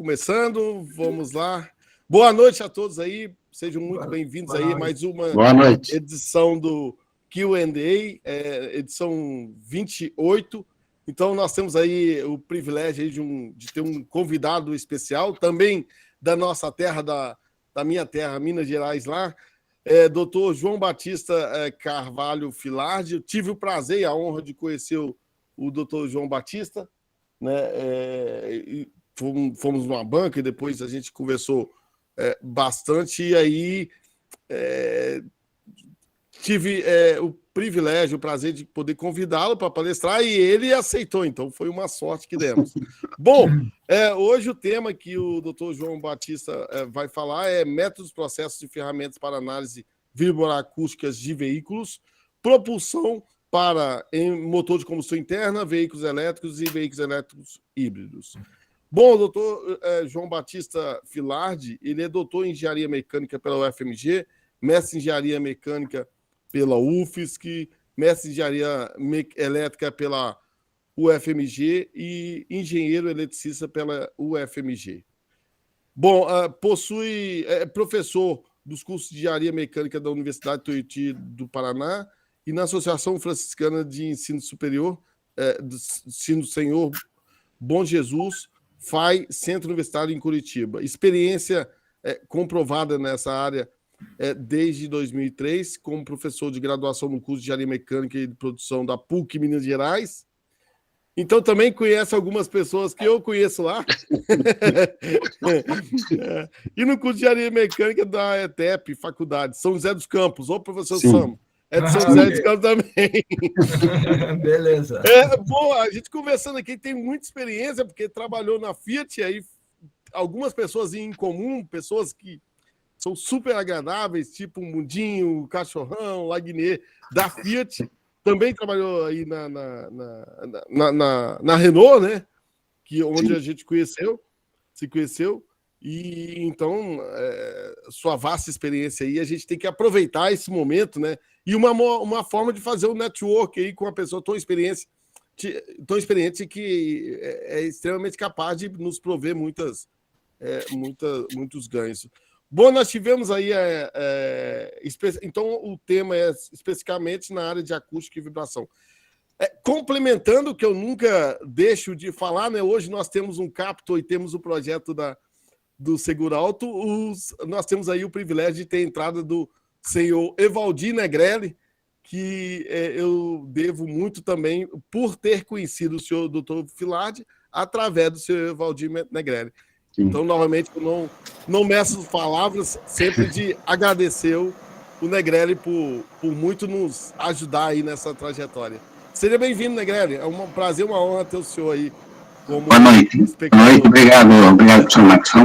Começando, vamos lá. Boa noite a todos aí, sejam muito bem-vindos aí a mais uma edição do Q&A, edição 28. Então, nós temos aí o privilégio aí de ter um convidado especial, também da nossa terra, da minha terra, Minas Gerais, lá, doutor João Batista Carvalho Filardi. Eu tive o prazer e a honra de conhecer o doutor João Batista, né? Fomos numa banca e depois a gente conversou bastante, e aí tive o privilégio, o prazer de poder convidá-lo para palestrar, e ele aceitou, então foi uma sorte que demos. Bom, hoje o tema que o doutor João Batista vai falar é métodos, processos e ferramentas para análise vibroacústicas de veículos, propulsão em motor de combustão interna, veículos elétricos e veículos elétricos híbridos. Bom, o doutor João Batista Filardi, ele é doutor em Engenharia Mecânica pela UFMG, mestre em Engenharia Mecânica pela UFSC, mestre em Engenharia Elétrica pela UFMG e engenheiro eletricista pela UFMG. Bom, é professor dos cursos de Engenharia Mecânica da Universidade Tuiuti do Paraná e na Associação Franciscana de Ensino Superior, Ensino Senhor Bom Jesus, FAI, Centro Universitário em Curitiba. Experiência comprovada nessa área desde 2003, como professor de graduação no curso de Engenharia Mecânica e de Produção da PUC Minas Gerais. Então, também conhece algumas pessoas que eu conheço lá. E no curso de Engenharia Mecânica da ETEP, Faculdade São José dos Campos. Ô, professor Sam, é de São José dos Campos também. Beleza. Bom, a gente conversando aqui tem muita experiência, porque trabalhou na Fiat, aí algumas pessoas em comum, pessoas que são super agradáveis, tipo o Mundinho, o Cachorrão, o Lagner, da Fiat. Também trabalhou aí na Renault, né? Onde a gente se conheceu. E então, sua vasta experiência aí, a gente tem que aproveitar esse momento, né? E uma forma de fazer um network aí com uma pessoa tão experiente que é extremamente capaz de nos prover muitos ganhos. Bom, nós tivemos aí, então o tema é especificamente na área de acústica e vibração. Complementando, que eu nunca deixo de falar, né? Hoje nós temos um Capto e temos o projeto do Seguro Alto. Nós temos aí o privilégio de ter a entrada do senhor Evaldir Negrelli, que eu devo muito também por ter conhecido o senhor Dr. Filardi através do senhor Evaldir Negrelli. Então, novamente, eu não meço palavras, sempre de agradecer o Negrelli por muito nos ajudar aí nessa trajetória. Seja bem-vindo, Negrelli. É um prazer, uma honra ter o senhor aí como Boa noite. espectador. Boa noite, obrigado, professor Max. É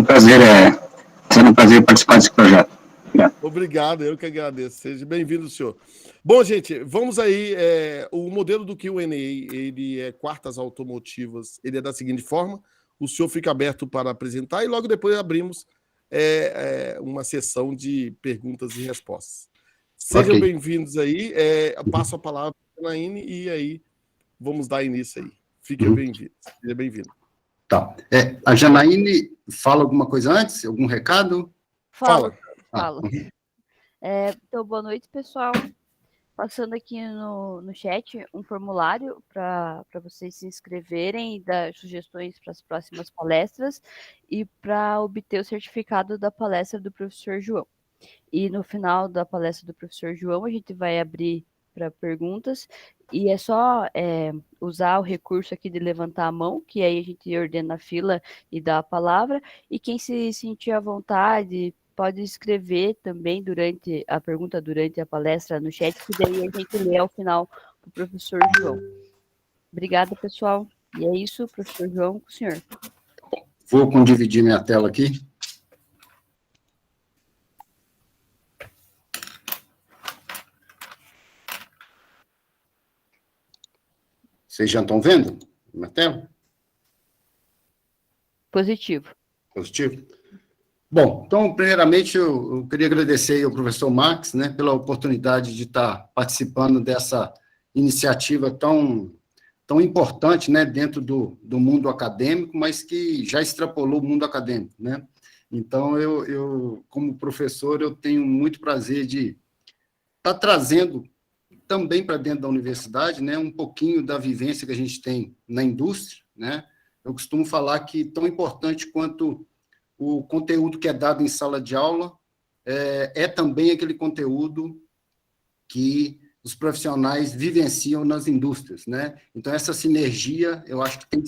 um prazer participar desse projeto. Obrigado, eu que agradeço. Seja bem-vindo, senhor. Bom, gente, vamos aí. O modelo do Q&A, ele é quartas automotivas, ele é da seguinte forma: o senhor fica aberto para apresentar e logo depois abrimos uma sessão de perguntas e respostas. Sejam bem-vindos aí. Passo a palavra para a Janaíne e aí vamos dar início aí. Fique bem-vindo. Seja bem-vindo. Tá. A Janaíne fala alguma coisa antes? Algum recado? Fala. Então, boa noite, pessoal. Passando aqui no chat um formulário para vocês se inscreverem e dar sugestões para as próximas palestras e para obter o certificado da palestra do professor João. E no final da palestra do professor João, a gente vai abrir para perguntas e é só usar o recurso aqui de levantar a mão, que aí a gente ordena a fila e dá a palavra, e quem se sentir à vontade pode escrever também durante a palestra no chat, que daí a gente lê ao final para o professor João. Obrigada, pessoal. E é isso, professor João, com o senhor. Vou dividir minha tela aqui. Vocês já estão vendo minha tela? Positivo. Positivo? Bom, então, primeiramente, eu queria agradecer ao professor Max, né, pela oportunidade de estar participando dessa iniciativa tão tão importante, né, dentro do mundo acadêmico, mas que já extrapolou o mundo acadêmico, né? Então, eu como professor, eu tenho muito prazer de estar trazendo também para dentro da universidade, né, um pouquinho da vivência que a gente tem na indústria, né? Eu costumo falar que tão importante quanto o conteúdo que é dado em sala de aula é também aquele conteúdo que os profissionais vivenciam nas indústrias, né? Então, essa sinergia, eu acho que tem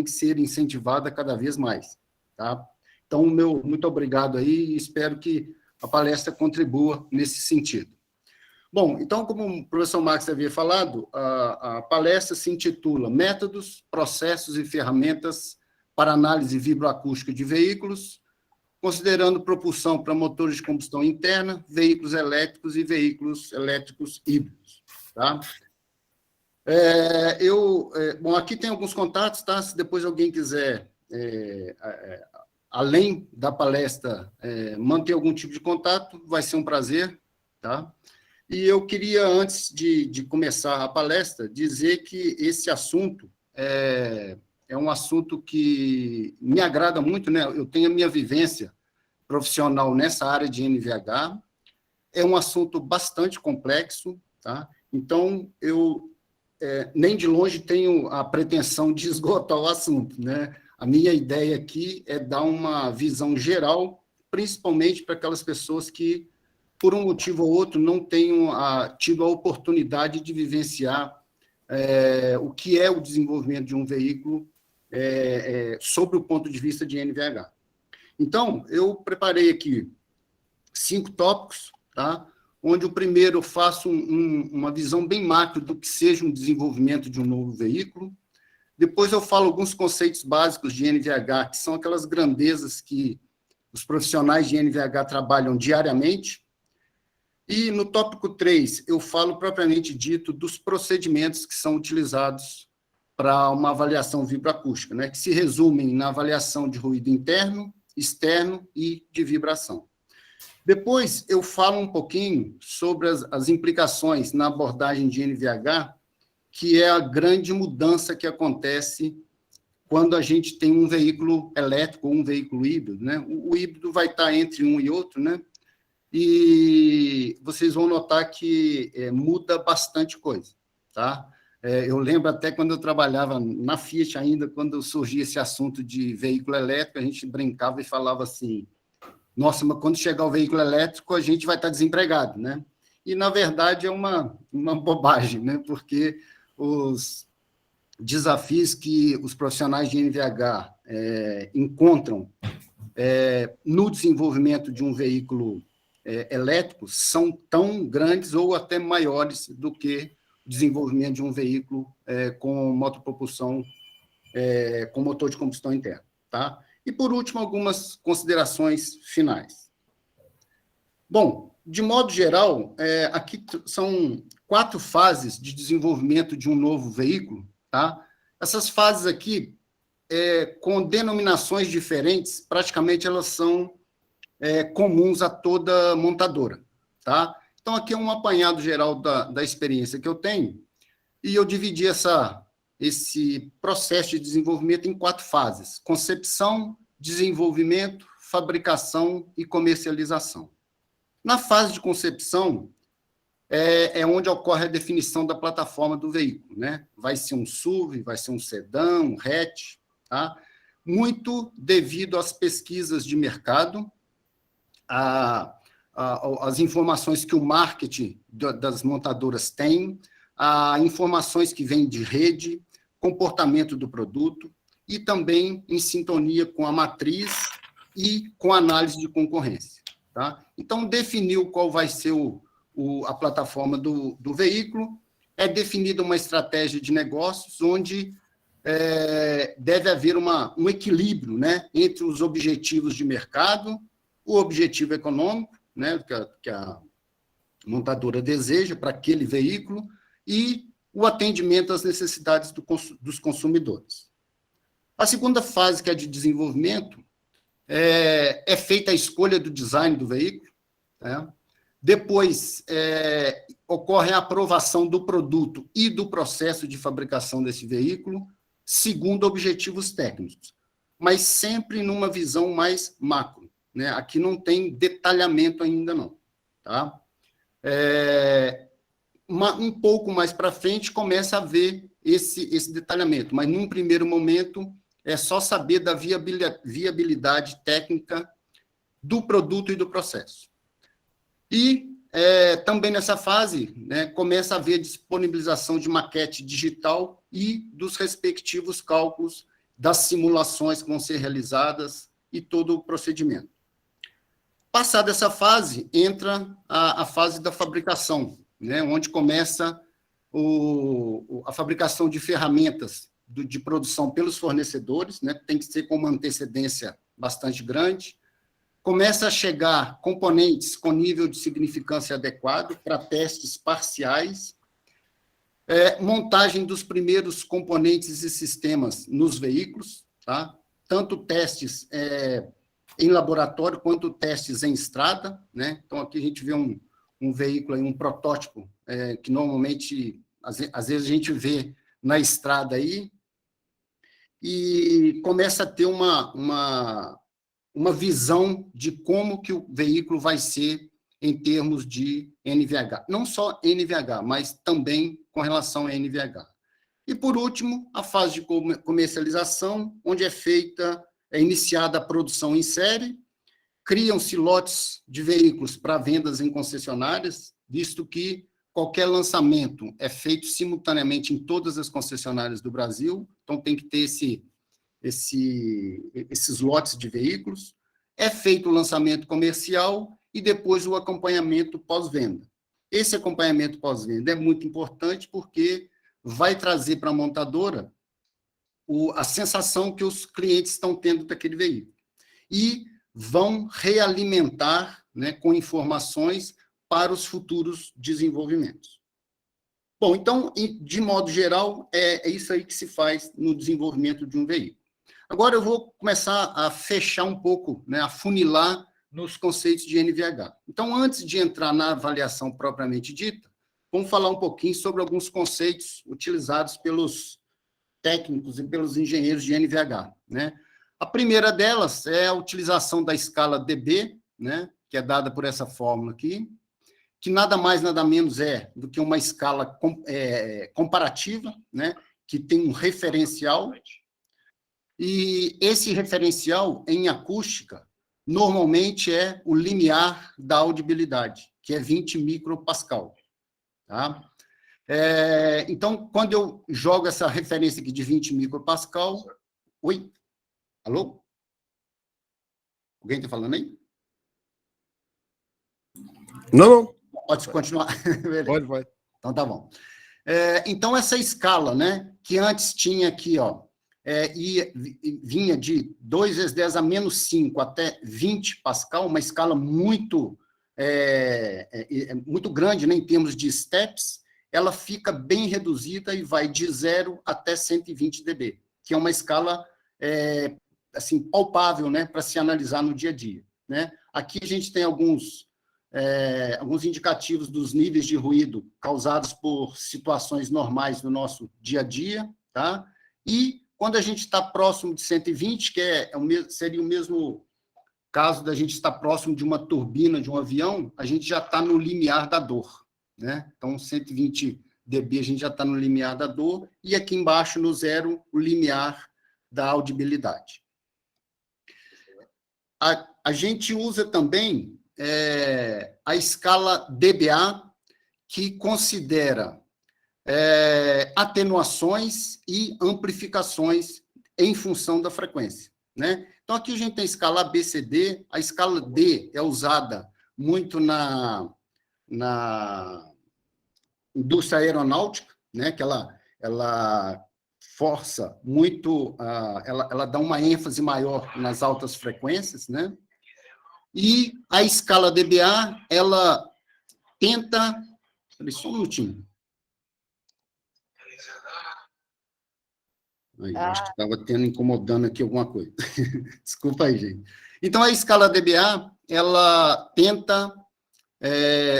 que ser incentivada cada vez mais, tá? Então, muito obrigado aí e espero que a palestra contribua nesse sentido. Bom, então, como o professor Marcos havia falado, a palestra se intitula Métodos, Processos e Ferramentas para Análise Vibroacústica de Veículos, considerando propulsão para motores de combustão interna, veículos elétricos e veículos elétricos híbridos. Tá? Bom, aqui tem alguns contatos, tá? Se depois alguém quiser, além da palestra, manter algum tipo de contato, vai ser um prazer. Tá? E eu queria, antes de começar a palestra, dizer que esse assunto é um assunto que me agrada muito, né? Eu tenho a minha vivência profissional nessa área de NVH, é um assunto bastante complexo, tá? Então, eu nem de longe tenho a pretensão de esgotar o assunto, né? A minha ideia aqui é dar uma visão geral, principalmente para aquelas pessoas que, por um motivo ou outro, não tenham tido a oportunidade de vivenciar o que é o desenvolvimento de um veículo sob o ponto de vista de NVH. Então, eu preparei aqui 5 tópicos, tá? Onde o primeiro eu faço uma visão bem macro do que seja um desenvolvimento de um novo veículo. Depois eu falo alguns conceitos básicos de NVH, que são aquelas grandezas que os profissionais de NVH trabalham diariamente. E no tópico 3, eu falo propriamente dito dos procedimentos que são utilizados para uma avaliação vibroacústica, né, que se resumem na avaliação de ruído interno, externo e de vibração. Depois, eu falo um pouquinho sobre as implicações na abordagem de NVH, que é a grande mudança que acontece quando a gente tem um veículo elétrico ou um veículo híbrido, né? O híbrido vai estar entre um e outro, né? E vocês vão notar que muda bastante coisa, tá? Eu lembro até quando eu trabalhava na Fiat ainda, quando surgia esse assunto de veículo elétrico, a gente brincava e falava assim, nossa, mas quando chegar o veículo elétrico, a gente vai estar desempregado, né? E, na verdade, é uma bobagem, né? Porque os desafios que os profissionais de NVH encontram no desenvolvimento de um veículo elétrico são tão grandes ou até maiores do que o desenvolvimento de um veículo com motopropulsão, com motor de combustão interna. Tá? E, por último, algumas considerações finais. Bom, de modo geral, aqui são 4 fases de desenvolvimento de um novo veículo. Tá? Essas fases aqui, com denominações diferentes, praticamente elas são comuns a toda montadora. Tá? Então, aqui é um apanhado geral da experiência que eu tenho, e eu dividi esse processo de desenvolvimento em 4 fases: concepção, desenvolvimento, fabricação e comercialização. Na fase de concepção, é onde ocorre a definição da plataforma do veículo, né? Vai ser um SUV, vai ser um sedã, um hatch, tá? Muito devido às pesquisas de mercado, as informações que o marketing das montadoras tem, as informações que vêm de rede, comportamento do produto, e também em sintonia com a matriz e com a análise de concorrência. Tá? Então, definiu qual vai ser a plataforma do veículo, é definida uma estratégia de negócios onde deve haver um equilíbrio, né, entre os objetivos de mercado, o objetivo econômico, né, que a montadora deseja para aquele veículo, e o atendimento às necessidades dos consumidores. A segunda fase, que é de desenvolvimento, é feita a escolha do design do veículo, né? Depois, ocorre a aprovação do produto e do processo de fabricação desse veículo, segundo objetivos técnicos, mas sempre numa visão mais macro, né? Aqui não tem detalhamento ainda, não. Tá? Um pouco mais para frente, começa a ver esse detalhamento, mas, num primeiro momento, é só saber da viabilidade técnica do produto e do processo. E também nessa fase, né, começa a haver disponibilização de maquete digital e dos respectivos cálculos das simulações que vão ser realizadas e todo o procedimento. Passada essa fase, entra a fase da fabricação, né, onde começa a fabricação de ferramentas de produção pelos fornecedores, né, tem que ser com uma antecedência bastante grande. Começa a chegar componentes com nível de significância adequado para testes parciais, montagem dos primeiros componentes e sistemas nos veículos, tá? Tanto testes em laboratório quanto testes em estrada, né? Então, aqui a gente vê um veículo, aí, um protótipo, que normalmente, às vezes, a gente vê na estrada aí, e começa a ter uma visão de como que o veículo vai ser em termos de NVH. Não só NVH, mas também com relação a NVH. E, por último, a fase de comercialização, onde é iniciada a produção em série, criam-se lotes de veículos para vendas em concessionárias, visto que qualquer lançamento é feito simultaneamente em todas as concessionárias do Brasil, então tem que ter esses lotes de veículos, é feito o lançamento comercial e depois o acompanhamento pós-venda. Esse acompanhamento pós-venda é muito importante porque vai trazer para a montadora a sensação que os clientes estão tendo daquele veículo. E vão realimentar, né, com informações para os futuros desenvolvimentos. Bom, então, de modo geral, é isso aí que se faz no desenvolvimento de um veículo. Agora eu vou começar a fechar um pouco, né, a funilar nos conceitos de NVH. Então, antes de entrar na avaliação propriamente dita, vamos falar um pouquinho sobre alguns conceitos utilizados pelos técnicos e pelos engenheiros de NVH, né? A primeira delas é a utilização da escala dB, né, que é dada por essa fórmula aqui, que nada mais, nada menos é do que uma escala comparativa, né, que tem um referencial, e esse referencial, em acústica, normalmente é o limiar da audibilidade, que é 20 micropascal. Tá? Então, quando eu jogo essa referência aqui de 20 micropascal... Oi? Alô? Alguém está falando aí? Não. Pode continuar. Pode. Então, tá bom. Então, essa escala, né, que antes tinha aqui, ó, vinha de 2 vezes 10 a menos 5 até 20 pascal, uma escala muito, muito grande, né, em termos de steps, ela fica bem reduzida e vai de 0 até 120 dB, que é uma escala assim, palpável, né, para se analisar no dia a dia, né? Aqui a gente tem alguns indicativos dos níveis de ruído causados por situações normais do nosso dia a dia, tá? E quando a gente está próximo de 120, que seria o mesmo caso da gente estar próximo de uma turbina de um avião, a gente já está no limiar da dor, né? Então, 120 dB a gente já está no limiar da dor, e aqui embaixo, no 0, o limiar da audibilidade. A gente usa também a escala dBA, que considera atenuações e amplificações em função da frequência, né? Então, aqui a gente tem a escala ABCD, a escala D é usada muito na indústria aeronáutica, né? Que ela força muito, ela dá uma ênfase maior nas altas frequências, né? E a escala dBA, ela tenta... Espera só um minutinho. Aí, acho que estava incomodando aqui alguma coisa. Desculpa aí, gente. Então, a escala dBA, ela tenta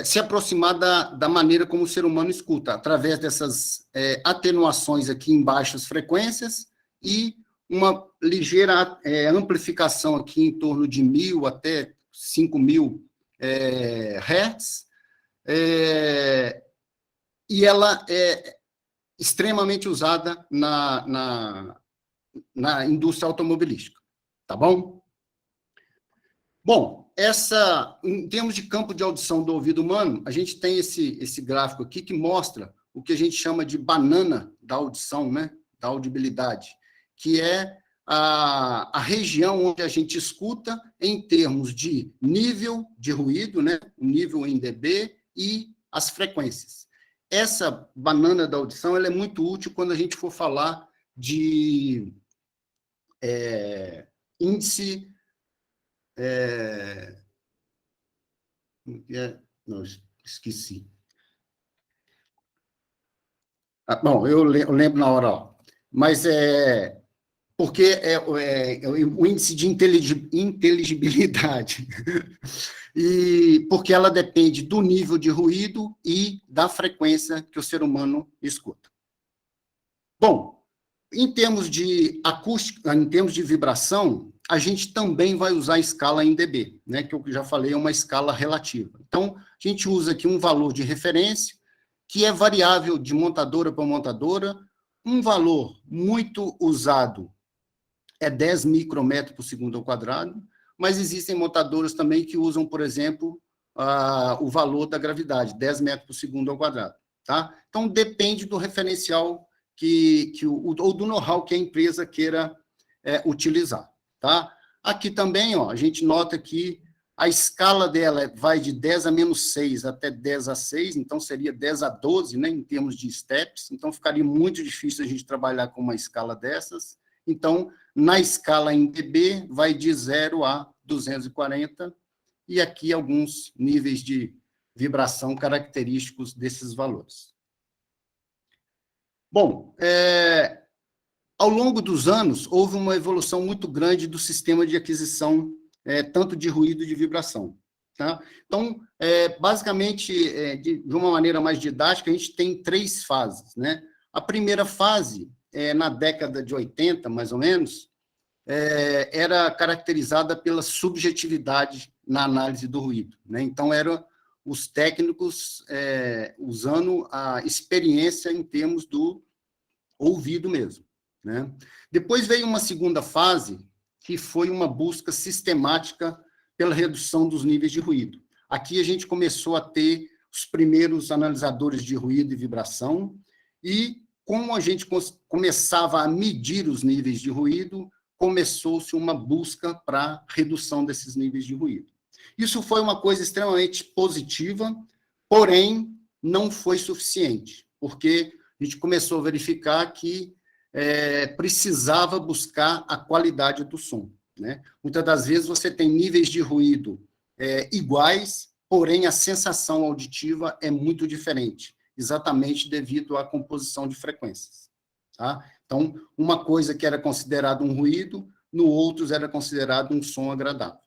se aproximar da maneira como o ser humano escuta, através dessas atenuações aqui em baixas frequências e uma ligeira amplificação aqui em torno de 1.000 até 5.000 Hz, e ela é extremamente usada na indústria automobilística, tá bom? Bom, em termos de campo de audição do ouvido humano, a gente tem esse gráfico aqui que mostra o que a gente chama de banana da audição, né, da audibilidade, que é a região onde a gente escuta em termos de nível de ruído, né, o nível em dB e as frequências. Essa banana da audição ela é muito útil quando a gente for falar de índice... Não, esqueci. Bom, eu lembro na hora, ó. Mas porque o índice de inteligibilidade, e porque ela depende do nível de ruído e da frequência que o ser humano escuta. Bom, em termos de acústica, em termos de vibração, a gente também vai usar a escala em dB, né, que eu já falei, é uma escala relativa. Então, a gente usa aqui um valor de referência, que é variável de montadora para montadora. Um valor muito usado é 10 micrometros por segundo ao quadrado, mas existem montadoras também que usam, por exemplo, o valor da gravidade, 10 metros por segundo ao quadrado. Tá? Então, depende do referencial ou do know-how que a empresa queira utilizar. Tá? Aqui também, ó, a gente nota que a escala dela vai de 10 a menos 6 até 10 a 6, então seria 10 a 12, né, em termos de steps, então ficaria muito difícil a gente trabalhar com uma escala dessas. Então, na escala em dB, vai de 0 a 240, e aqui alguns níveis de vibração característicos desses valores. Bom, ao longo dos anos, houve uma evolução muito grande do sistema de aquisição, tanto de ruído e de vibração. Tá? Então, basicamente, de uma maneira mais didática, a gente tem 3 fases. Né? A primeira fase, na década de 80, mais ou menos, era caracterizada pela subjetividade na análise do ruído. Né? Então, eram os técnicos usando a experiência em termos do ouvido mesmo. Né? Depois veio uma segunda fase, que foi uma busca sistemática pela redução dos níveis de ruído. Aqui a gente começou a ter os primeiros analisadores de ruído e vibração, e como a gente começava a medir os níveis de ruído, começou-se uma busca para redução desses níveis de ruído. Isso foi uma coisa extremamente positiva, porém não foi suficiente, porque a gente começou a verificar que precisava buscar a qualidade do som. Né? Muitas das vezes você tem níveis de ruído iguais, porém a sensação auditiva é muito diferente, exatamente devido à composição de frequências. Tá? Então, uma coisa que era considerado um ruído, no outro era considerado um som agradável.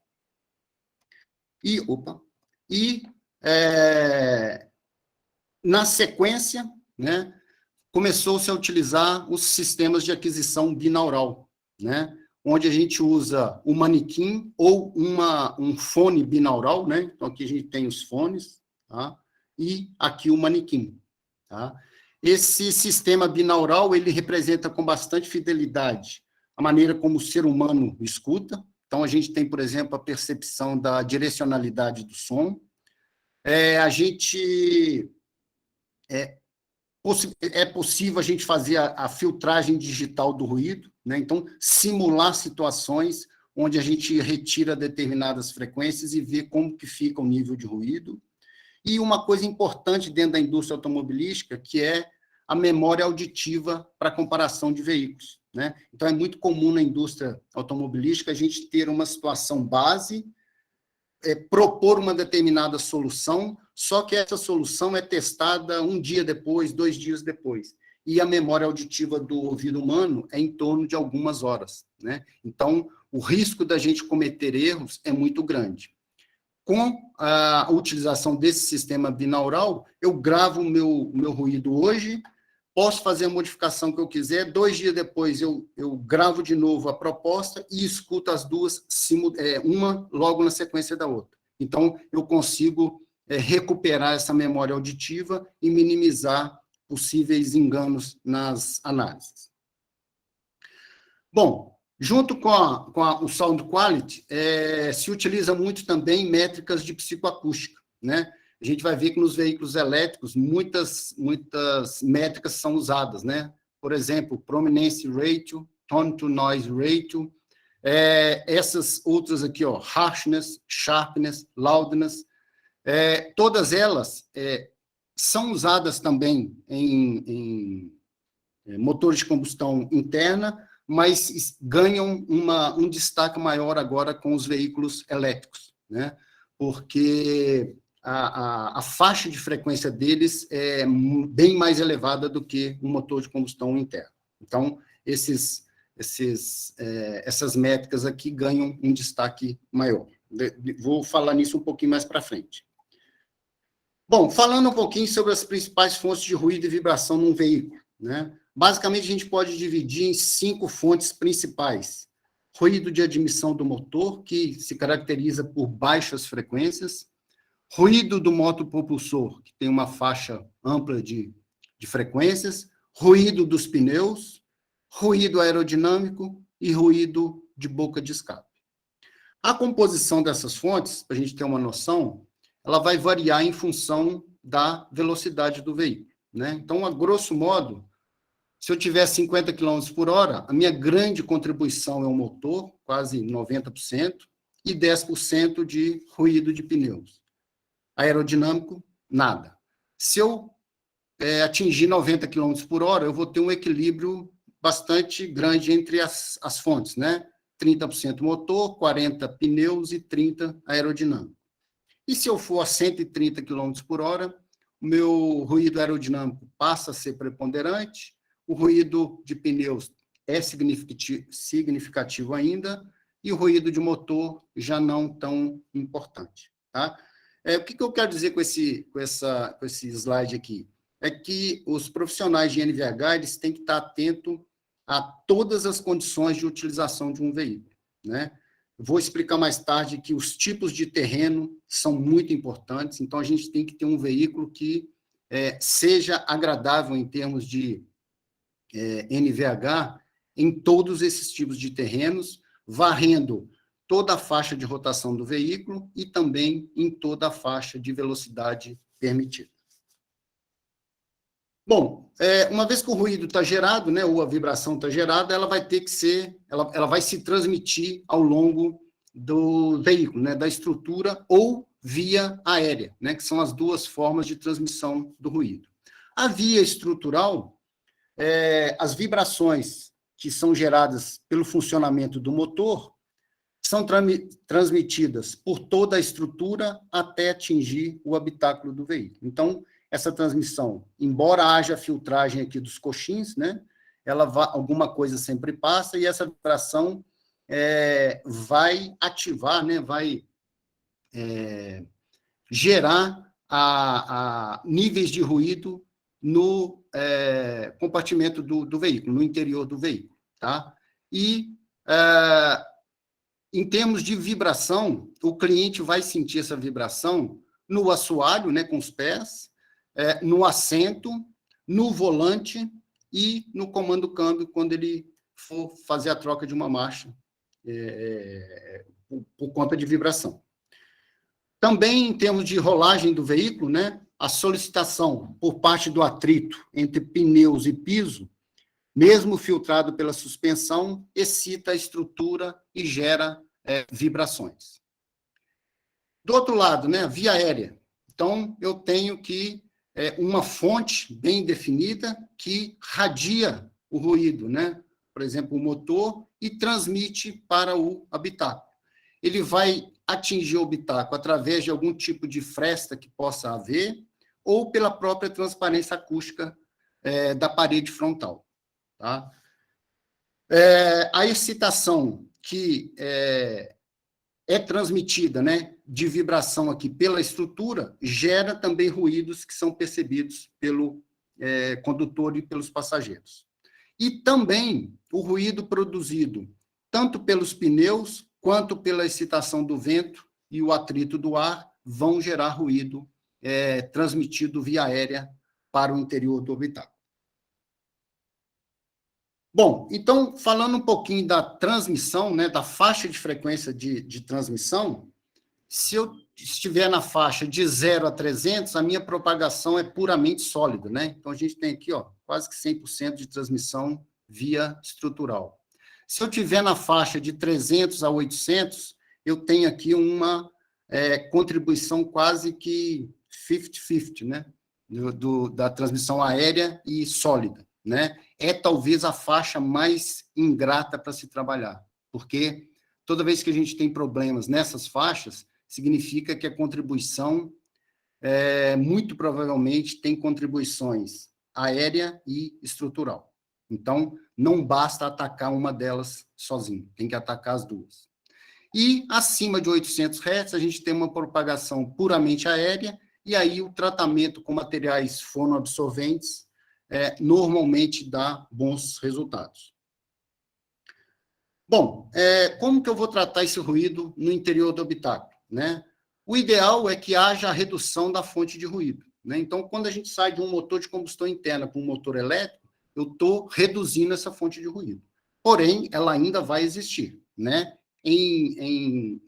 Na sequência, né, começou-se a utilizar os sistemas de aquisição binaural, né, onde a gente usa o manequim ou um fone binaural, né, então aqui a gente tem os fones, tá, e aqui o manequim. Tá. Esse sistema binaural, ele representa com bastante fidelidade a maneira como o ser humano escuta. Então, a gente tem, por exemplo, a percepção da direcionalidade do som. É possível a gente fazer a filtragem digital do ruído, né? Então, simular situações onde a gente retira determinadas frequências e vê como que fica o nível de ruído. E uma coisa importante dentro da indústria automobilística, que é a memória auditiva para comparação de veículos. Né? Então, é muito comum na indústria automobilística a gente ter uma situação base, propor uma determinada solução, só que essa solução é testada um dia depois, 2 dias depois. E a memória auditiva do ouvido humano é em torno de algumas horas. Né? Então, o risco da gente cometer erros é muito grande. com a utilização desse sistema binaural, eu gravo o meu ruído hoje, posso fazer a modificação que eu quiser, 2 dias depois eu gravo de novo a proposta e escuto as duas, uma logo na sequência da outra. Então, eu consigo recuperar essa memória auditiva e minimizar possíveis enganos nas análises. Bom, junto com o Sound Quality, se utiliza muito também métricas de psicoacústica, né? A gente vai ver que nos veículos elétricos muitas métricas são usadas, né? Por exemplo, Prominence Ratio, Tone to Noise Ratio, essas outras aqui, ó, Harshness, Sharpness, Loudness, todas elas são usadas também em motores de combustão interna, mas ganham um destaque maior agora com os veículos elétricos, né? Porque a faixa de frequência deles é bem mais elevada do que um motor de combustão interno. Então, essas métricas aqui ganham um destaque maior. Vou falar nisso um pouquinho mais para frente. Bom, falando um pouquinho sobre as principais fontes de ruído e vibração num veículo, né? Basicamente, a gente pode dividir em 5 fontes principais. Ruído de admissão do motor, que se caracteriza por baixas frequências. Ruído do motopropulsor, que tem uma faixa ampla de frequências. Ruído dos pneus. Ruído aerodinâmico e ruído de boca de escape. A composição dessas fontes, para a gente ter uma noção, ela vai variar em função da velocidade do veículo, né? Então, a grosso modo, se eu tiver 50 km por hora, a minha grande contribuição é o motor, quase 90%, e 10% de ruído de pneus. Aerodinâmico, nada. Se eu atingir 90 km por hora, eu vou ter um equilíbrio bastante grande entre as fontes, né? 30% motor, 40 pneus e 30 aerodinâmico. E se eu for a 130 km por hora, o meu ruído aerodinâmico passa a ser preponderante, o ruído de pneus é significativo ainda, e o ruído de motor já não tão importante, tá? O que eu quero dizer com esse slide aqui? É que os profissionais de NVH eles têm que estar atentos a todas as condições de utilização de um veículo, né? Vou explicar mais tarde que os tipos de terreno são muito importantes, então a gente tem que ter um veículo que seja agradável em termos de NVH em todos esses tipos de terrenos, varrendo toda a faixa de rotação do veículo e também em toda a faixa de velocidade permitida. Bom, uma vez que o ruído está gerado, né, ou a vibração está gerada, ela vai ter que ser, ela vai se transmitir ao longo do veículo, né, da estrutura ou via aérea, né, que são as duas formas de transmissão do ruído. A via estrutural, as vibrações que são geradas pelo funcionamento do motor são transmitidas por toda a estrutura até atingir o habitáculo do veículo. Então, essa transmissão, embora haja filtragem aqui dos coxins, né, alguma coisa sempre passa, e essa vibração vai ativar, né, vai gerar níveis de ruído no compartimento do veículo, no interior do veículo, tá? E, em termos de vibração, o cliente vai sentir essa vibração no assoalho, né, com os pés, no assento, no volante e no comando câmbio, quando ele for fazer a troca de uma marcha por conta de vibração. Também, em termos de rolagem do veículo, né, a solicitação por parte do atrito entre pneus e piso, mesmo filtrado pela suspensão, excita a estrutura e gera vibrações. Do outro lado, né, via aérea. Então, eu tenho que uma fonte bem definida que radia o ruído, né? Por exemplo, o motor, e transmite para o habitáculo. Ele vai atingir o habitáculo através de algum tipo de fresta que possa haver, ou pela própria transparência acústica da parede frontal. Tá? A excitação que é transmitida, né, de vibração aqui pela estrutura, gera também ruídos que são percebidos pelo condutor e pelos passageiros. E também o ruído produzido tanto pelos pneus, quanto pela excitação do vento e o atrito do ar, vão gerar ruído transmitido via aérea para o interior do orbitáculo. Bom, então, falando um pouquinho da transmissão, né, da faixa de frequência de transmissão, se eu estiver na faixa de 0 a 300, a minha propagação é puramente sólida, né? Então, a gente tem aqui, ó, quase que 100% de transmissão via estrutural. Se eu estiver na faixa de 300 a 800, eu tenho aqui uma contribuição quase que 50-50, né? Da transmissão aérea e sólida, né? É talvez a faixa mais ingrata para se trabalhar, porque toda vez que a gente tem problemas nessas faixas, significa que a contribuição, muito provavelmente, tem contribuições aérea e estrutural. Então, não basta atacar uma delas sozinho, tem que atacar as duas. E, acima de 800 Hz, a gente tem uma propagação puramente aérea, e aí o tratamento com materiais fonoabsorventes normalmente dá bons resultados. Bom, como que eu vou tratar esse ruído no interior do habitáculo, né? O ideal é que haja a redução da fonte de ruído, né? Então, quando a gente sai de um motor de combustão interna para um motor elétrico, eu estou reduzindo essa fonte de ruído. Porém, ela ainda vai existir, né?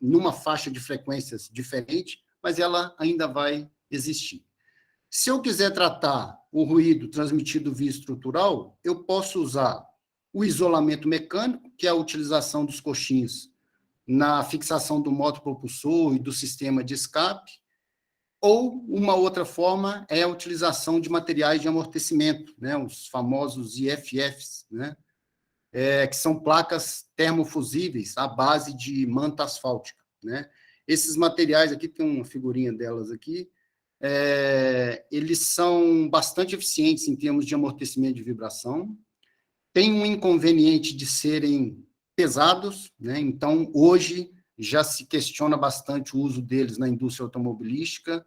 Numa faixa de frequências diferente, mas ela ainda vai existir. Se eu quiser tratar o ruído transmitido via estrutural, eu posso usar o isolamento mecânico, que é a utilização dos coxins na fixação do motopropulsor e do sistema de escape, ou uma outra forma é a utilização de materiais de amortecimento, né, os famosos IFFs, né, que são placas termofusíveis à base de manta asfáltica, né. Esses materiais aqui, tem uma figurinha delas aqui, eles são bastante eficientes em termos de amortecimento de vibração, tem um inconveniente de serem pesados, né? Então, hoje, já se questiona bastante o uso deles na indústria automobilística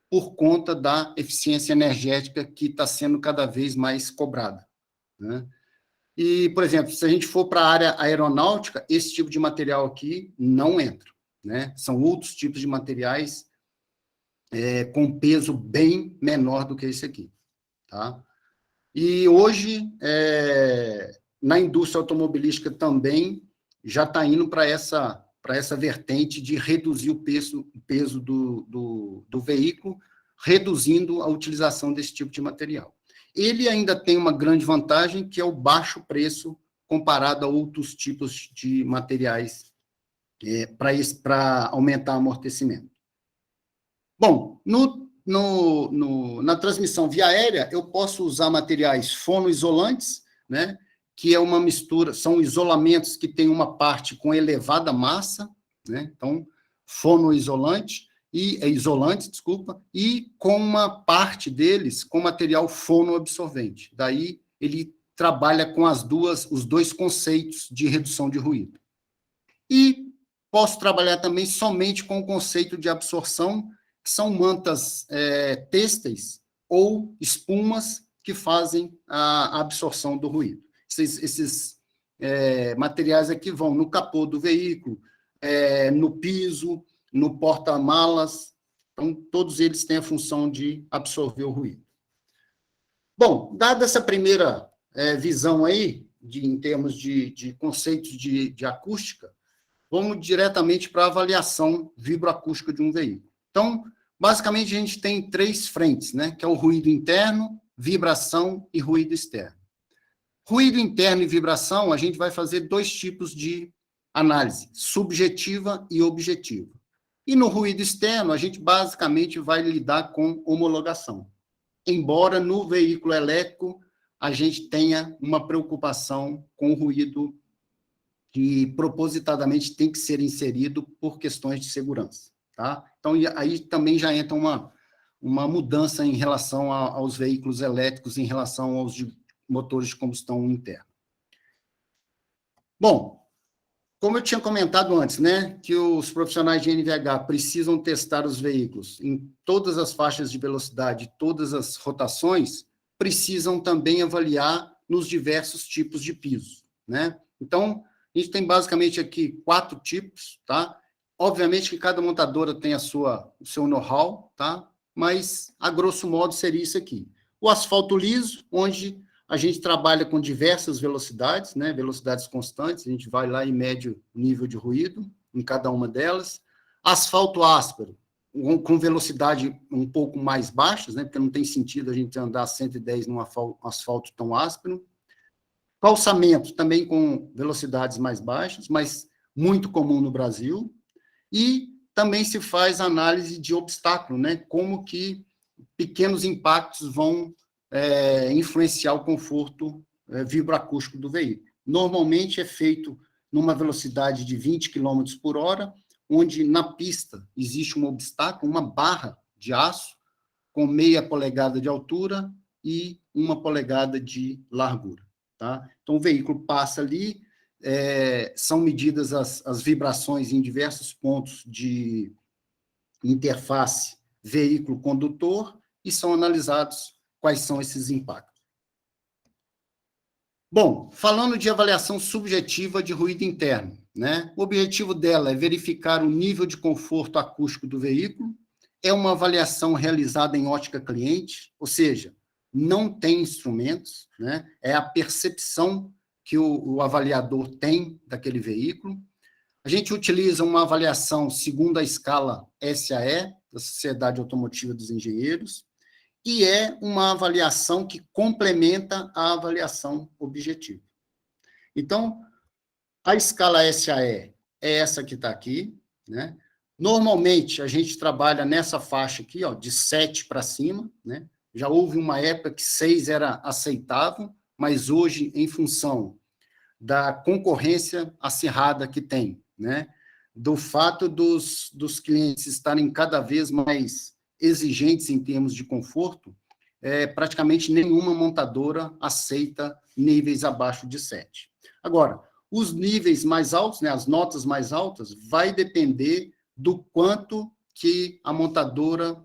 por conta da eficiência energética que está sendo cada vez mais cobrada, né? E, por exemplo, se a gente for para a área aeronáutica, esse tipo de material aqui não entra, né? São outros tipos de materiais com peso bem menor do que esse aqui, tá? E hoje, na indústria automobilística também, já está indo para essa vertente de reduzir o peso do veículo, reduzindo a utilização desse tipo de material. Ele ainda tem uma grande vantagem, que é o baixo preço comparado a outros tipos de materiais para aumentar o amortecimento. Bom, na transmissão via aérea, eu posso usar materiais fonoisolantes, né, que é uma mistura, são isolamentos que têm uma parte com elevada massa, né, então, fonoisolante, isolante, desculpa, e com uma parte deles com material fonoabsorvente. Daí, ele trabalha com os dois conceitos de redução de ruído. E posso trabalhar também somente com o conceito de absorção, que são mantas têxteis ou espumas que fazem a absorção do ruído. Esses materiais aqui vão no capô do veículo, no piso, no porta-malas, então todos eles têm a função de absorver o ruído. Bom, dada essa primeira visão aí, em termos de conceitos de acústica, vamos diretamente para a avaliação vibroacústica de um veículo. Então, basicamente, a gente tem 3 frentes, né? Que é o ruído interno, vibração e ruído externo. Ruído interno e vibração, a gente vai fazer 2 tipos de análise, subjetiva e objetiva. E no ruído externo, a gente basicamente vai lidar com homologação. Embora no veículo elétrico, a gente tenha uma preocupação com o ruído que propositadamente tem que ser inserido por questões de segurança. Tá? Então, aí também já entra uma mudança em relação aos veículos elétricos, em relação aos motores de combustão interna. Bom, Como eu tinha comentado antes, né, que os profissionais de NVH precisam testar os veículos em todas as faixas de velocidade, todas as rotações, precisam também avaliar nos diversos tipos de piso, né? Então, a gente tem basicamente aqui 4 tipos, tá? Obviamente que cada montadora tem o seu know-how, tá? Mas, a grosso modo, seria isso aqui. O asfalto liso, onde a gente trabalha com diversas velocidades, né? Velocidades constantes, a gente vai lá e mede o nível de ruído em cada uma delas. Asfalto áspero, com velocidade um pouco mais baixas, né? Porque não tem sentido a gente andar 110 num asfalto tão áspero. Calçamento, também com velocidades mais baixas, mas muito comum no Brasil. E também se faz análise de obstáculo, né? Como que pequenos impactos vão influenciar o conforto vibroacústico do veículo. Normalmente é feito numa velocidade de 20 km por hora, onde na pista existe um obstáculo, uma barra de aço, com meia polegada de altura e 1 polegada de largura. Tá? Então, o veículo passa ali, são medidas as vibrações em diversos pontos de interface veículo-condutor e são analisados quais são esses impactos. Bom, falando de avaliação subjetiva de ruído interno, né? O objetivo dela é verificar o nível de conforto acústico do veículo, é uma avaliação realizada em ótica cliente, ou seja, não tem instrumentos, né? É a percepção que o avaliador tem daquele veículo. A gente utiliza uma avaliação segundo a escala SAE, da Sociedade Automotiva dos Engenheiros, e é uma avaliação que complementa a avaliação objetiva. Então, a escala SAE é essa que está aqui, né? Normalmente, a gente trabalha nessa faixa aqui, ó, de 7 para cima, né? Já houve uma época que 6 era aceitável, mas hoje, em função da concorrência acirrada que tem, né? Do fato dos clientes estarem cada vez mais exigentes em termos de conforto, praticamente nenhuma montadora aceita níveis abaixo de 7. Agora, os níveis mais altos, né, as notas mais altas, vai depender do quanto que a montadora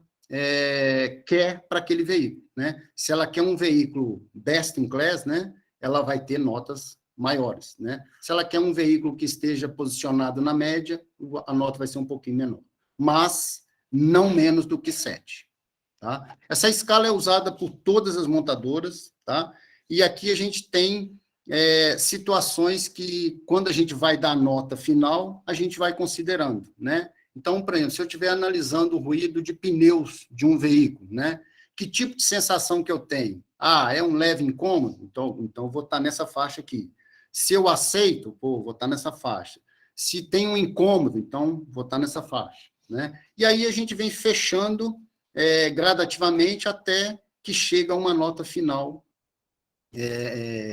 quer para aquele veículo, né? Se ela quer um veículo best in class, né, ela vai ter notas maiores, né? Se ela quer um veículo que esteja posicionado na média, a nota vai ser um pouquinho menor. Mas não menos do que 7. Tá? Essa escala é usada por todas as montadoras, tá? E aqui a gente tem situações que, quando a gente vai dar a nota final, a gente vai considerando, né? Então, por exemplo, se eu estiver analisando o ruído de pneus de um veículo, né? Que tipo de sensação que eu tenho? Ah, é um leve incômodo? Então eu vou estar nessa faixa aqui. Se eu aceito, vou estar nessa faixa. Se tem um incômodo, então vou estar nessa faixa. Né? E aí a gente vem fechando gradativamente até que chega a uma nota final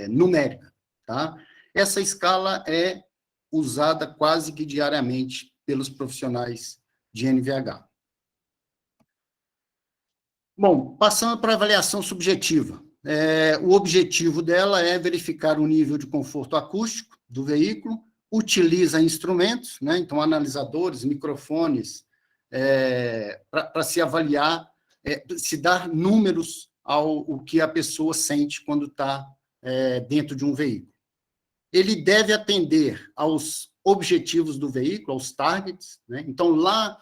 numérica. Tá? Essa escala é usada quase que diariamente pelos profissionais de NVH. Bom, passando para a avaliação subjetiva. O objetivo dela é verificar o nível de conforto acústico do veículo, utiliza instrumentos, né? Então, analisadores, microfones, para se avaliar, se dar números ao que a pessoa sente quando está dentro de um veículo. Ele deve atender aos objetivos do veículo, aos targets, né? Então, lá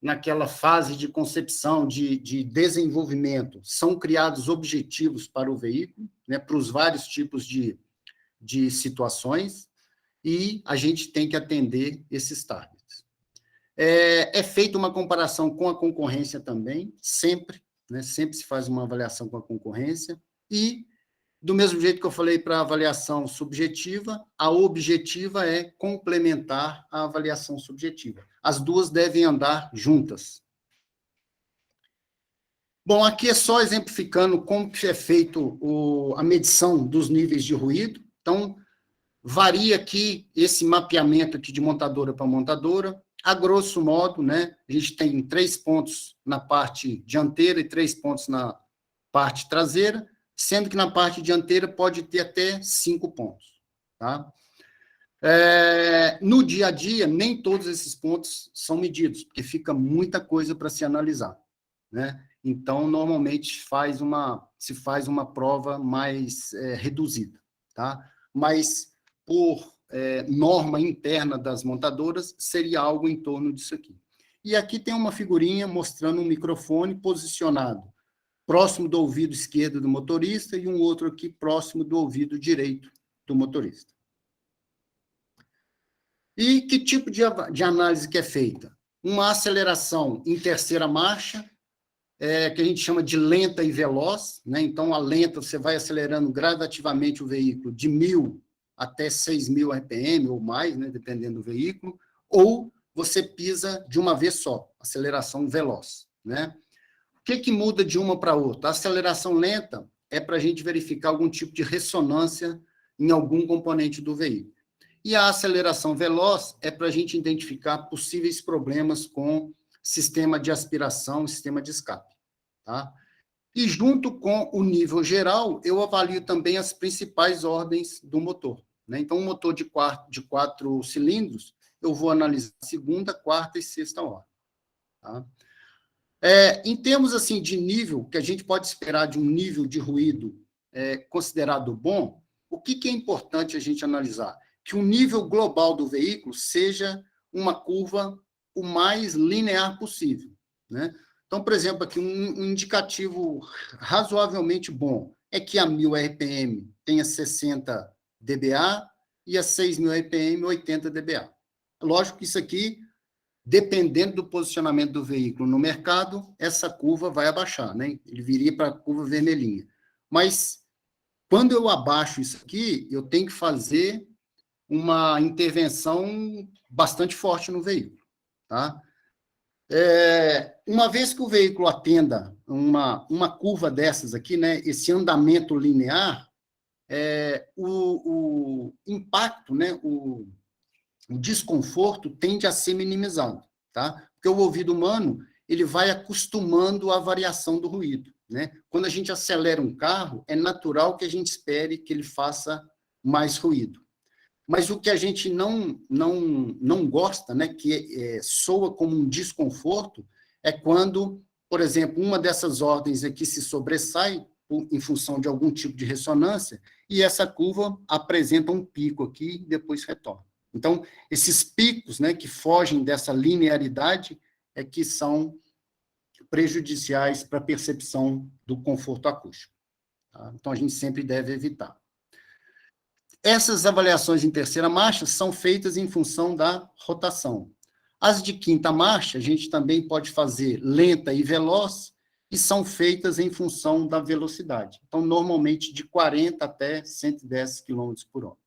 naquela fase de concepção, de desenvolvimento, são criados objetivos para o veículo, né? Para os vários tipos de situações, e a gente tem que atender esses targets. É feita uma comparação com a concorrência também, sempre, né? Sempre se faz uma avaliação com a concorrência, e, do mesmo jeito que eu falei para a avaliação subjetiva, a objetiva é complementar a avaliação subjetiva. As duas devem andar juntas. Bom, aqui é só exemplificando como que é feito a medição dos níveis de ruído. Então, varia aqui esse mapeamento aqui de montadora para montadora. A grosso modo, né, a gente tem 3 pontos na parte dianteira e 3 pontos na parte traseira, sendo que na parte dianteira pode ter até 5 pontos. Tá? No dia a dia, nem todos esses pontos são medidos, porque fica muita coisa para se analisar, né? Então, normalmente, se faz uma prova mais reduzida, tá? Mas, por norma interna das montadoras, seria algo em torno disso aqui. E aqui tem uma figurinha mostrando um microfone posicionado próximo do ouvido esquerdo do motorista e um outro aqui próximo do ouvido direito do motorista. E que tipo de análise que é feita? Uma aceleração em terceira marcha, que a gente chama de lenta e veloz, né? Então, a lenta, você vai acelerando gradativamente o veículo de 1.000 até 6.000 RPM ou mais, né? Dependendo do veículo, ou você pisa de uma vez só, aceleração veloz, né? O que muda de uma para outra? A aceleração lenta é para a gente verificar algum tipo de ressonância em algum componente do veículo. E a aceleração veloz é para a gente identificar possíveis problemas com sistema de aspiração, sistema de escape. Tá? E junto com o nível geral, eu avalio também as principais ordens do motor. Né? Então, um motor de 4 cilindros, eu vou analisar a segunda, quarta e sexta ordem. Tá? Em termos assim, de nível, que a gente pode esperar de um nível de ruído considerado bom, o que é importante a gente analisar? Que o nível global do veículo seja uma curva o mais linear possível. Né? Então, por exemplo, aqui um indicativo razoavelmente bom é que a 1.000 RPM tenha 60 dBA e a 6.000 RPM 80 dBA. Lógico que isso aqui, dependendo do posicionamento do veículo no mercado, essa curva vai abaixar, né? Ele viria para a curva vermelhinha. Mas, quando eu abaixo isso aqui, eu tenho que fazer uma intervenção bastante forte no veículo. Tá? Uma vez que o veículo atenda uma curva dessas aqui, né, esse andamento linear, o impacto, né, o desconforto tende a ser minimizado, tá? Porque o ouvido humano, ele vai acostumando à variação do ruído, né? Quando a gente acelera um carro, é natural que a gente espere que ele faça mais ruído. Mas o que a gente não gosta, né, que soa como um desconforto, é quando, por exemplo, uma dessas ordens aqui se sobressai em função de algum tipo de ressonância, e essa curva apresenta um pico aqui e depois retorna. Então, esses picos, né, que fogem dessa linearidade é que são prejudiciais para a percepção do conforto acústico. Tá? Então, a gente sempre deve evitar. Essas avaliações em terceira marcha são feitas em função da rotação. As de quinta marcha, a gente também pode fazer lenta e veloz, e são feitas em função da velocidade. Então, normalmente, de 40 até 110 km por hora.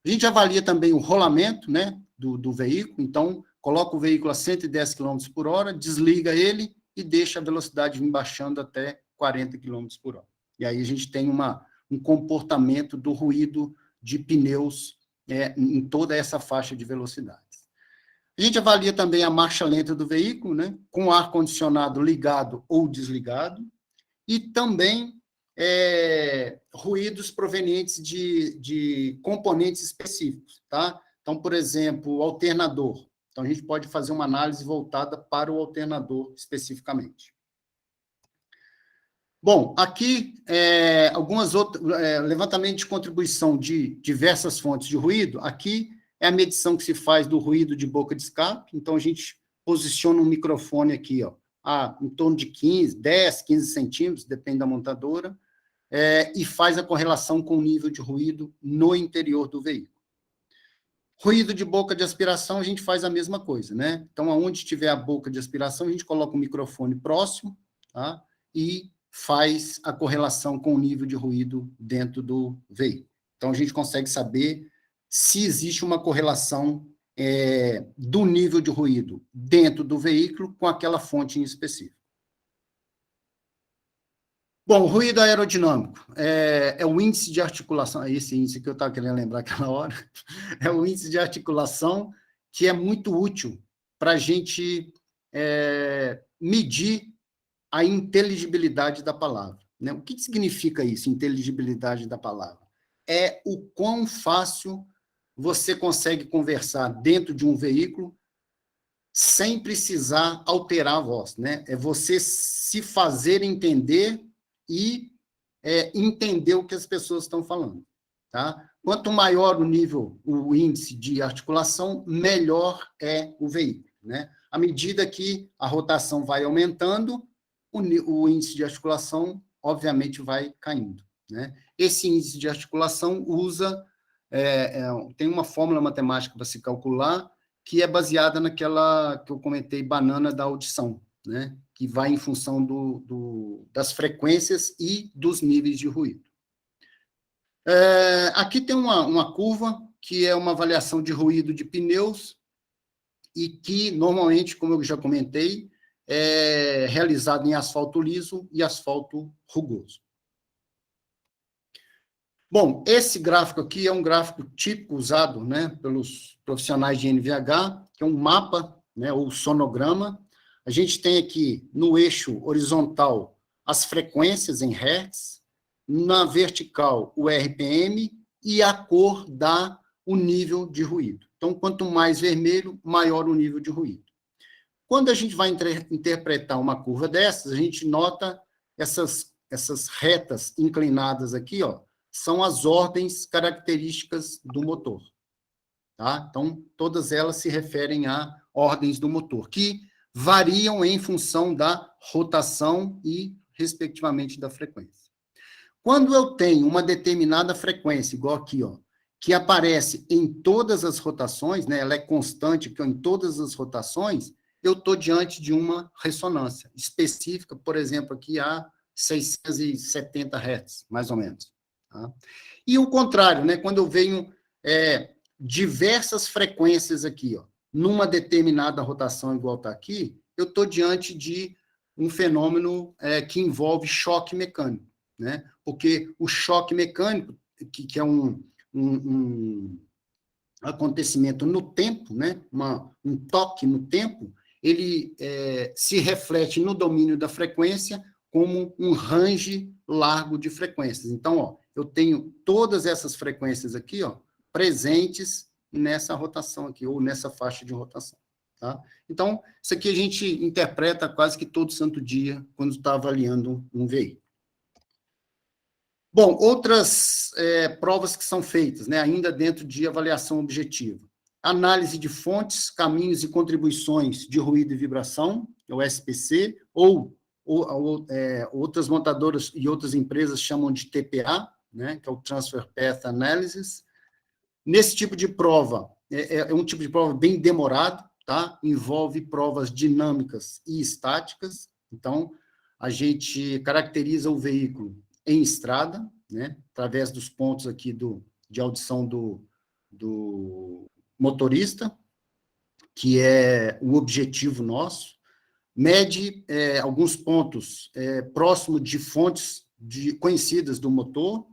A gente avalia também o rolamento, né, do veículo, então, coloca o veículo a 110 km por hora, desliga ele e deixa a velocidade vir baixando até 40 km por hora. E aí a gente tem um comportamento do ruído de pneus em toda essa faixa de velocidades. A gente avalia também a marcha lenta do veículo, né, com o ar-condicionado ligado ou desligado, e também ruídos provenientes de componentes específicos. Tá? Então, por exemplo, o alternador. Então, a gente pode fazer uma análise voltada para o alternador especificamente. Bom, aqui, algumas outras, levantamento de contribuição de diversas fontes de ruído. Aqui é a medição que se faz do ruído de boca de escape. Então, a gente posiciona um microfone aqui, ó, em torno de 10, 15 centímetros, depende da montadora, e faz a correlação com o nível de ruído no interior do veículo. Ruído de boca de aspiração, a gente faz a mesma coisa, né? Então, aonde tiver a boca de aspiração, a gente coloca o microfone próximo, tá? E faz a correlação com o nível de ruído dentro do veículo. Então, a gente consegue saber se existe uma correlação do nível de ruído dentro do veículo com aquela fonte em específico. Bom, o ruído aerodinâmico é o índice de articulação, esse índice que eu estava querendo lembrar aquela hora, é o índice de articulação que é muito útil para a gente medir a inteligibilidade da palavra. Né? O que significa isso, inteligibilidade da palavra? É o quão fácil você consegue conversar dentro de um veículo sem precisar alterar a voz, né? É você se fazer entender e entender o que as pessoas estão falando, tá? Quanto maior o nível, o índice de articulação, melhor é o veículo, né? À medida que a rotação vai aumentando, o índice de articulação, obviamente, vai caindo, né? Esse índice de articulação tem uma fórmula matemática para se calcular, que é baseada naquela que eu comentei, banana da audição, né? Que vai em função das frequências e dos níveis de ruído. Aqui tem uma curva, que é uma avaliação de ruído de pneus, e que, normalmente, como eu já comentei, é realizado em asfalto liso e asfalto rugoso. Bom, esse gráfico aqui é um gráfico típico usado, né, pelos profissionais de NVH, que é um mapa, né, ou sonograma. A gente tem aqui, no eixo horizontal, as frequências em hertz, na vertical, o RPM, e a cor dá o nível de ruído. Então, quanto mais vermelho, maior o nível de ruído. Quando a gente vai interpretar uma curva dessas, a gente nota essas retas inclinadas aqui, ó, são as ordens características do motor. Tá? Então, todas elas se referem a ordens do motor, que variam em função da rotação e, respectivamente, da frequência. Quando eu tenho uma determinada frequência, igual aqui, ó, que aparece em todas as rotações, né, ela é constante em todas as rotações, eu estou diante de uma ressonância específica, por exemplo, aqui a 670 Hz, mais ou menos. Tá? E o contrário, né, quando eu venho diversas frequências aqui, ó, numa determinada rotação, igual está aqui, eu estou diante de um fenômeno que envolve choque mecânico, né? Porque o choque mecânico, que é um acontecimento no tempo, né? Um toque no tempo, ele se reflete no domínio da frequência como um range largo de frequências. Então, ó, eu tenho todas essas frequências aqui, ó, presentes nessa rotação aqui, ou nessa faixa de rotação. Tá? Então, isso aqui a gente interpreta quase que todo santo dia quando está avaliando um veículo. Bom, outras provas que são feitas, né, ainda dentro de avaliação objetiva. Análise de fontes, caminhos e contribuições de ruído e vibração, o SPC, ou outras montadoras e outras empresas chamam de TPA, né, que é o Transfer Path Analysis. Nesse tipo de prova, é um tipo de prova bem demorado, tá? Envolve provas dinâmicas e estáticas. Então, a gente caracteriza o veículo em estrada, né, através dos pontos aqui de audição do motorista, que é o objetivo nosso. Mede alguns pontos próximo de fontes conhecidas do motor,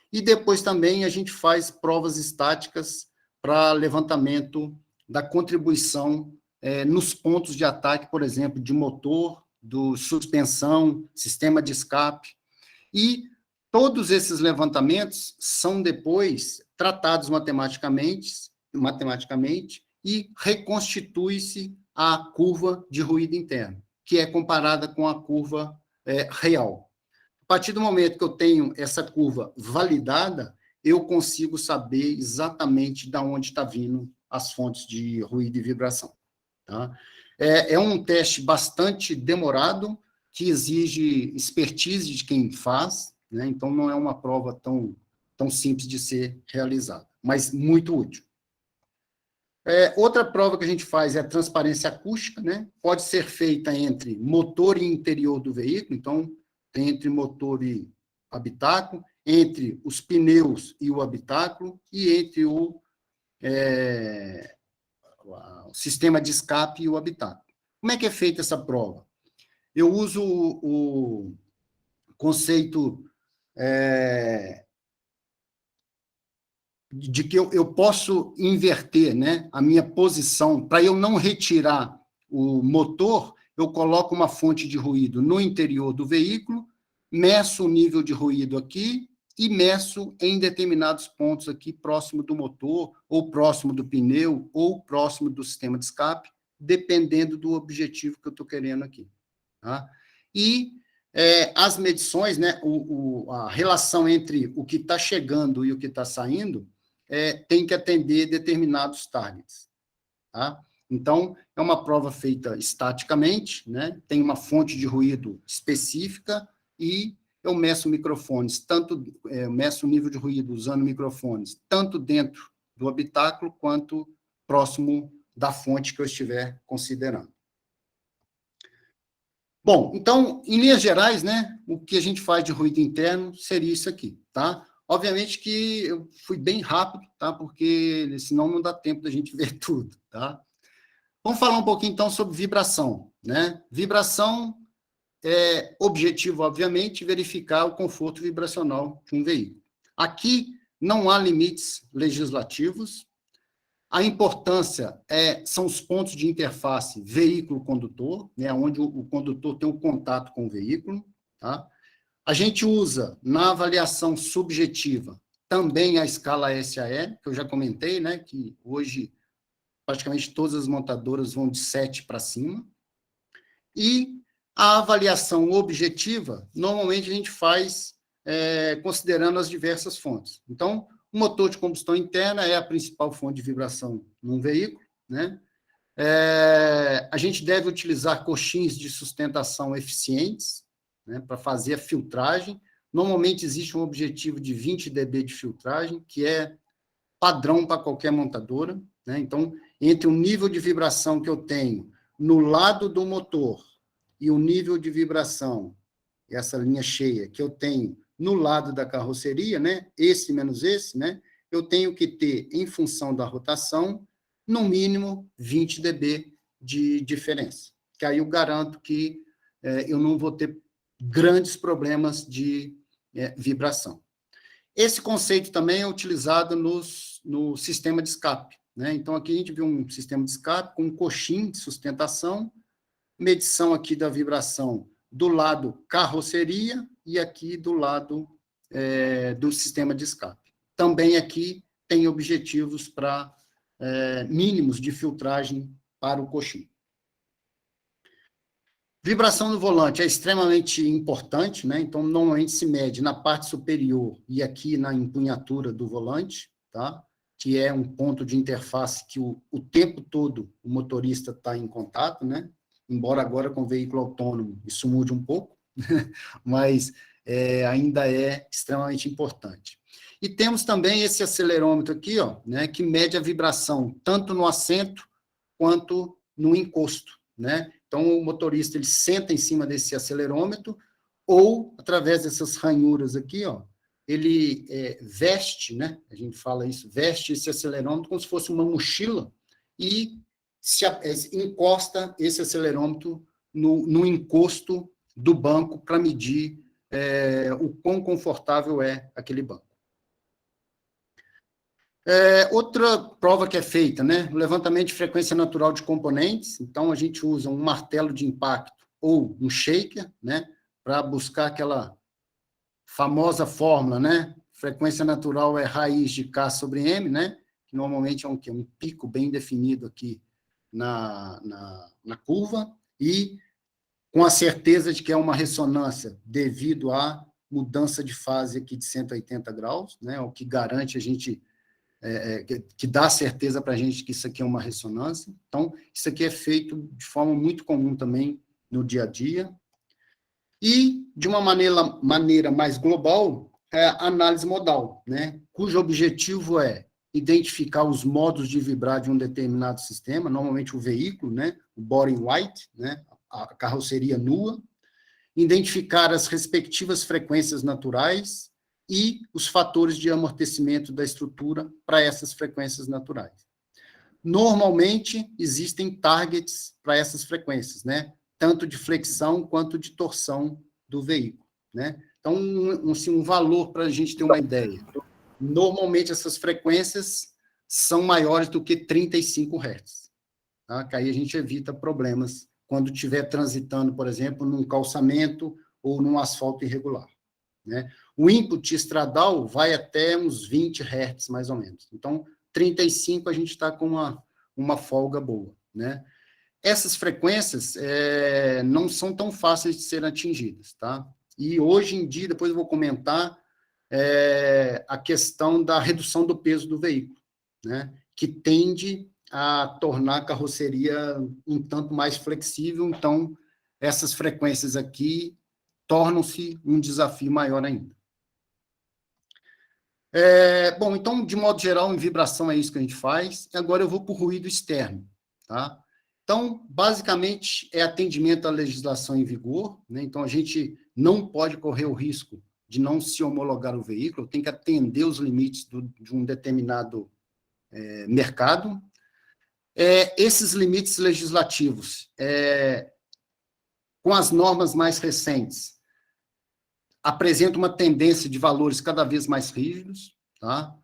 e depois também a gente faz provas estáticas para levantamento da contribuição nos pontos de ataque, por exemplo, de motor, suspensão, sistema de escape. E todos esses levantamentos são depois tratados matematicamente e reconstitui-se a curva de ruído interno, que é comparada com a curva real. A partir do momento que eu tenho essa curva validada, eu consigo saber exatamente de onde está vindo as fontes de ruído e vibração. Tá? É um teste bastante demorado, que exige expertise de quem faz, né? Então não é uma prova tão simples de ser realizada, mas muito útil. Outra prova que a gente faz é a transparência acústica, né? Pode ser feita entre motor e interior do veículo, então tem entre motor e habitáculo, entre os pneus e o habitáculo, e entre o sistema de escape e o habitáculo. Como é que é feita essa prova? Eu uso o conceito de que eu posso inverter, né, a minha posição. Para eu não retirar o motor, eu coloco uma fonte de ruído no interior do veículo, meço o nível de ruído aqui imerso em determinados pontos aqui, próximo do motor, ou próximo do pneu, ou próximo do sistema de escape, dependendo do objetivo que eu estou querendo aqui. Tá? E as medições, né, a relação entre o que está chegando e o que está saindo, tem que atender determinados targets. Tá? Então, é uma prova feita estaticamente, né, tem uma fonte de ruído específica e eu meço microfones, meço o nível de ruído usando microfones, tanto dentro do habitáculo quanto próximo da fonte que eu estiver considerando. Bom, então, em linhas gerais, né, o que a gente faz de ruído interno seria isso aqui, tá? Obviamente que eu fui bem rápido, tá? Porque senão não dá tempo da gente ver tudo, tá? Vamos falar um pouquinho, então, sobre vibração, né? Vibração é objetivo, obviamente, verificar o conforto vibracional de um veículo. Aqui não há limites legislativos. A importância são os pontos de interface veículo-condutor, né, onde o condutor tem um contato com o veículo. Tá? A gente usa, na avaliação subjetiva, também a escala SAE, que eu já comentei, né, que hoje praticamente todas as montadoras vão de 7 para cima. E a avaliação objetiva, normalmente a gente faz considerando as diversas fontes. Então, o motor de combustão interna é a principal fonte de vibração num veículo, né? A gente deve utilizar coxins de sustentação eficientes, né, para fazer a filtragem. Normalmente existe um objetivo de 20 dB de filtragem, que é padrão para qualquer montadora, né? Então, entre o nível de vibração que eu tenho no lado do motor e o nível de vibração, essa linha cheia, que eu tenho no lado da carroceria, né, esse menos esse, né, eu tenho que ter, em função da rotação, no mínimo 20 dB de diferença. Que aí eu garanto que eu não vou ter grandes problemas de vibração. Esse conceito também é utilizado no sistema de escape, né? Então, aqui a gente viu um sistema de escape com um coxim de sustentação, medição aqui da vibração do lado carroceria e aqui do lado do sistema de escape. Também aqui tem objetivos para mínimos de filtragem para o coxim. Vibração no volante é extremamente importante, né? Então, normalmente se mede na parte superior e aqui na empunhatura do volante, tá? Que é um ponto de interface que o tempo todo o motorista está em contato, né? Embora agora com o veículo autônomo isso mude um pouco, mas ainda é extremamente importante. E temos também esse acelerômetro aqui, ó, né, que mede a vibração tanto no assento quanto no encosto, né? Então, o motorista ele senta em cima desse acelerômetro ou, através dessas ranhuras aqui, ó, ele veste, né? A gente fala isso, veste esse acelerômetro como se fosse uma mochila e encosta esse acelerômetro no encosto do banco para medir o quão confortável é aquele banco. Outra prova que é feita, né? O levantamento de frequência natural de componentes. Então, a gente usa um martelo de impacto ou um shaker, né? Para buscar aquela famosa fórmula, né? Frequência natural é raiz de K sobre M, né? Que normalmente é um pico bem definido aqui na curva, e com a certeza de que é uma ressonância devido à mudança de fase aqui de 180 graus, né? O que garante a gente, que dá certeza para a gente que isso aqui é uma ressonância. Então, isso aqui é feito de forma muito comum também no dia a dia. E, de uma maneira mais global, a análise modal, né? Cujo objetivo é identificar os modos de vibrar de um determinado sistema, normalmente o veículo, né? O body in white, né? A carroceria nua, identificar as respectivas frequências naturais e os fatores de amortecimento da estrutura para essas frequências naturais. Normalmente, existem targets para essas frequências, né? Tanto de flexão quanto de torção do veículo, né? Então, assim, um valor para a gente ter uma ideia. Normalmente, essas frequências são maiores do que 35 Hz. Tá? Que aí a gente evita problemas quando estiver transitando, por exemplo, num calçamento ou num asfalto irregular, né? O input estradal vai até uns 20 Hz, mais ou menos. Então, 35 a gente está com uma folga boa, né? Essas frequências não são tão fáceis de serem atingidas, tá? E hoje em dia, depois eu vou comentar a questão da redução do peso do veículo, né? Que tende a tornar a carroceria um tanto mais flexível, então essas frequências aqui tornam-se um desafio maior ainda. Bom, então, de modo geral, em vibração é isso que a gente faz. Agora eu vou para o ruído externo, tá? Então, basicamente, é atendimento à legislação em vigor, né? Então, a gente não pode correr o risco de não se homologar o veículo, tem que atender os limites de um determinado mercado. Esses limites legislativos, com as normas mais recentes, apresenta uma tendência de valores cada vez mais rígidos, tá?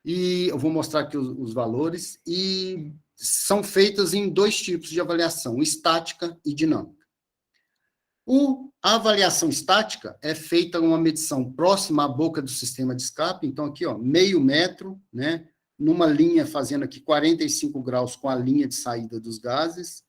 E eu vou mostrar aqui os valores, e são feitas em 2 tipos de avaliação, estática e dinâmica. A avaliação estática é feita uma medição próxima à boca do sistema de escape, então aqui, ó, meio metro, né, numa linha fazendo aqui 45 graus com a linha de saída dos gases,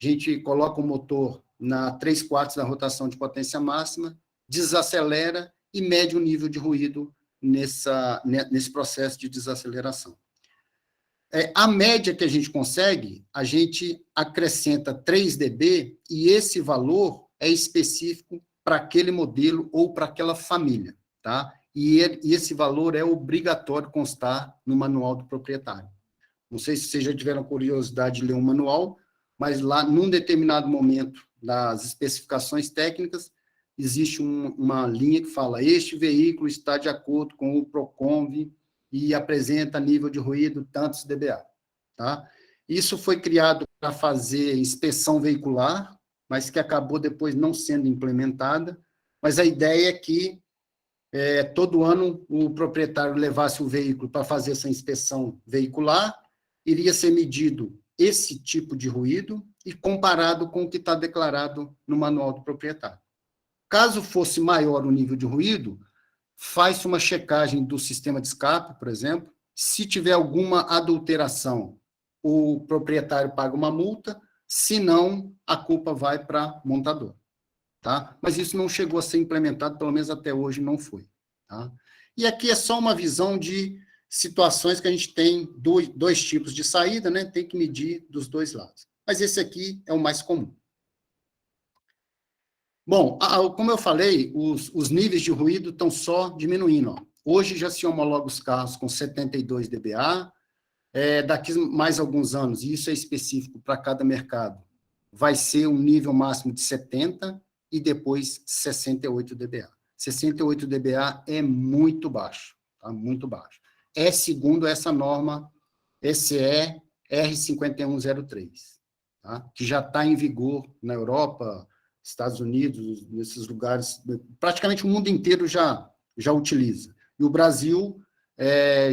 a gente coloca o motor na 3/4 da rotação de potência máxima, desacelera e mede o nível de ruído nesse processo de desaceleração. A média que a gente consegue, a gente acrescenta 3 dB e esse valor é específico para aquele modelo ou para aquela família, tá? E esse valor é obrigatório constar no manual do proprietário. Não sei se vocês já tiveram curiosidade de ler um manual, mas lá, num determinado momento das especificações técnicas, existe uma linha que fala: este veículo está de acordo com o PROCONV e apresenta nível de ruído tantos dBA. Tá? Isso foi criado para fazer inspeção veicular, mas que acabou depois não sendo implementada. Mas a ideia é que todo ano o proprietário levasse o veículo para fazer essa inspeção veicular, iria ser medido esse tipo de ruído e comparado com o que está declarado no manual do proprietário. Caso fosse maior o nível de ruído, faz uma checagem do sistema de escape, por exemplo. Se tiver alguma adulteração, o proprietário paga uma multa, se não, a culpa vai para a montadora. Tá? Mas isso não chegou a ser implementado, pelo menos até hoje não foi. Tá? E aqui é só uma visão de situações que a gente tem dois tipos de saída, né? Tem que medir dos 2 lados. Mas esse aqui é o mais comum. Bom, como eu falei, os níveis de ruído estão só diminuindo. Ó. Hoje já se homologa os carros com 72 dBA, daqui mais alguns anos, e isso é específico para cada mercado, vai ser um nível máximo de 70 e depois 68 dBA. 68 dBA é muito baixo, tá? Muito baixo. É segundo essa norma ECE R5103, tá? Que já está em vigor na Europa, Estados Unidos, nesses lugares, praticamente o mundo inteiro já utiliza. E o Brasil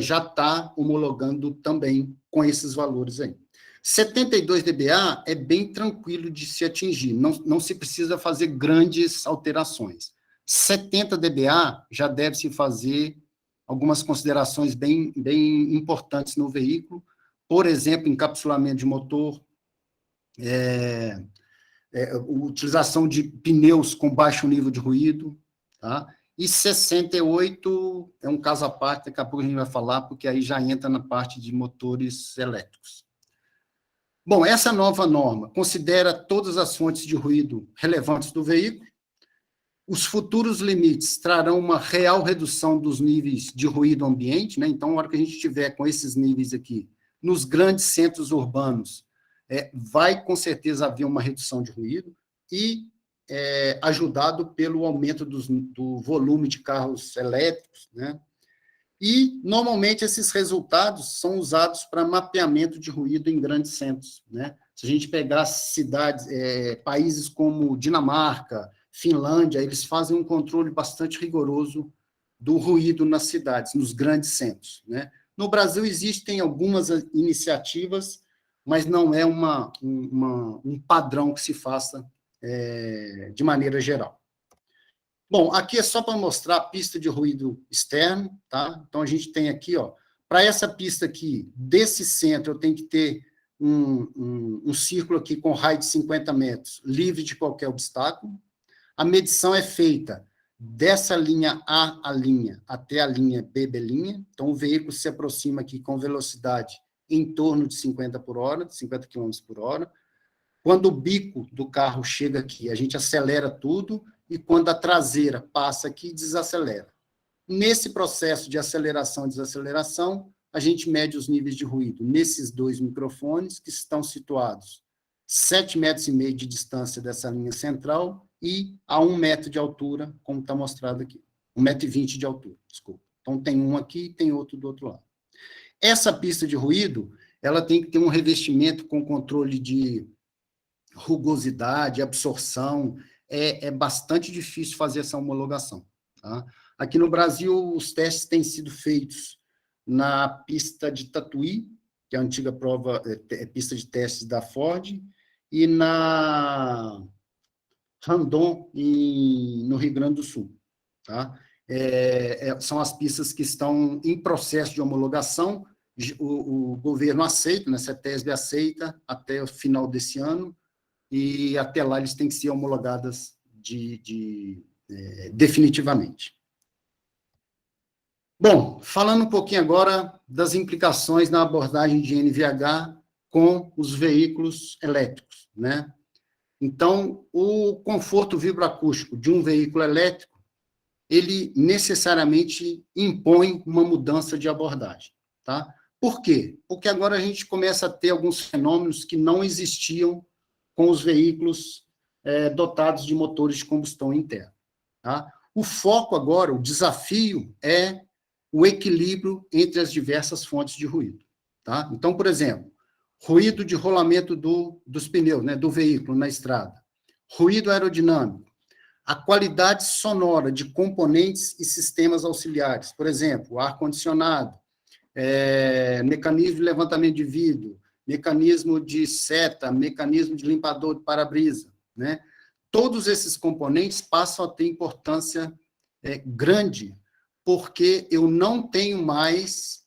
já está homologando também com esses valores aí. 72 dBA é bem tranquilo de se atingir, não se precisa fazer grandes alterações. 70 dBA já deve-se fazer algumas considerações bem importantes no veículo, por exemplo, encapsulamento de motor, utilização de pneus com baixo nível de ruído, tá? E 68 é um caso à parte, daqui a pouco a gente vai falar, porque aí já entra na parte de motores elétricos. Bom, essa nova norma considera todas as fontes de ruído relevantes do veículo. Os futuros limites trarão uma real redução dos níveis de ruído ambiente, né? Então, na hora que a gente estiver com esses níveis aqui, nos grandes centros urbanos, vai com certeza haver uma redução de ruído e ajudado pelo aumento do volume de carros elétricos, né? E, normalmente, esses resultados são usados para mapeamento de ruído em grandes centros, né? Se a gente pegar cidades, países como Dinamarca, Finlândia, eles fazem um controle bastante rigoroso do ruído nas cidades, nos grandes centros, né? No Brasil, existem algumas iniciativas, mas não é um padrão que se faça de maneira geral. Bom, aqui é só para mostrar a pista de ruído externo, tá? Então, a gente tem aqui, ó, para essa pista aqui, desse centro, eu tenho que ter um círculo aqui com raio de 50 metros, livre de qualquer obstáculo. A medição é feita dessa linha A a linha até a linha B, B'. Então, o veículo se aproxima aqui com velocidade em torno de 50 por hora, 50 km por hora. Quando o bico do carro chega aqui, a gente acelera tudo, e quando a traseira passa aqui, desacelera. Nesse processo de aceleração e desaceleração, a gente mede os níveis de ruído nesses 2 microfones, que estão situados 7,5 metros de distância dessa linha central e a 1 metro de altura, como está mostrado aqui. 1,20 metro de altura, desculpa. Então, tem um aqui e tem outro do outro lado. Essa pista de ruído, ela tem que ter um revestimento com controle de rugosidade, absorção. É bastante difícil fazer essa homologação. Tá? Aqui no Brasil, os testes têm sido feitos na pista de Tatuí, que é a antiga pista de testes da Ford, e na Randon, no Rio Grande do Sul. Tá? São as pistas que estão em processo de homologação. O governo aceita, né, a CETESB aceita até o final desse ano, e até lá eles têm que ser homologadas definitivamente. Bom, falando um pouquinho agora das implicações na abordagem de NVH com os veículos elétricos, né? Então, o conforto vibroacústico de um veículo elétrico, ele necessariamente impõe uma mudança de abordagem, tá? Por quê? Porque agora a gente começa a ter alguns fenômenos que não existiam com os veículos dotados de motores de combustão interna. Tá? O foco agora, o desafio, é o equilíbrio entre as diversas fontes de ruído. Tá? Então, por exemplo, ruído de rolamento dos pneus, né, do veículo na estrada, ruído aerodinâmico, a qualidade sonora de componentes e sistemas auxiliares, por exemplo, ar-condicionado, mecanismo de levantamento de vidro, mecanismo de seta, mecanismo de limpador de para-brisa, né? Todos esses componentes passam a ter importância grande, porque eu não tenho mais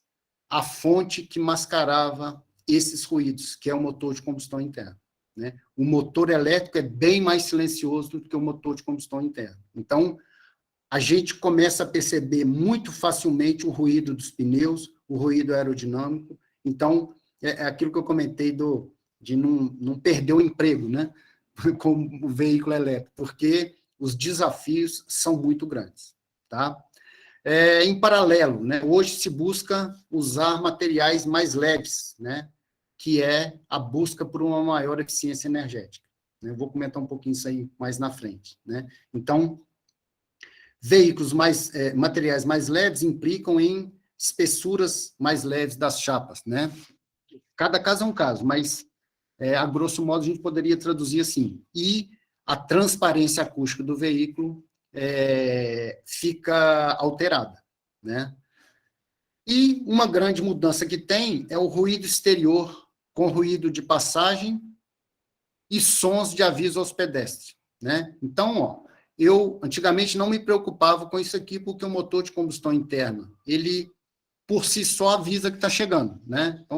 a fonte que mascarava esses ruídos, que é o motor de combustão interna, né? O motor elétrico é bem mais silencioso do que o motor de combustão interna. Então, a gente começa a perceber muito facilmente o ruído dos pneus, o ruído aerodinâmico. Então, é aquilo que eu comentei de não perder o emprego, né, com o veículo elétrico, porque os desafios são muito grandes. Tá? Em paralelo, né, hoje se busca usar materiais mais leves, né, que é a busca por uma maior eficiência energética. Eu vou comentar um pouquinho isso aí mais na frente. Né? Então, veículos materiais mais leves implicam em espessuras mais leves das chapas, né? Cada caso é um caso, mas, a grosso modo, a gente poderia traduzir assim. E a transparência acústica do veículo fica alterada, né? E uma grande mudança que tem é o ruído exterior, com ruído de passagem e sons de aviso aos pedestres, né? Então, ó, eu antigamente não me preocupava com isso aqui, porque o motor de combustão interna, ele por si só avisa que está chegando, né? Então,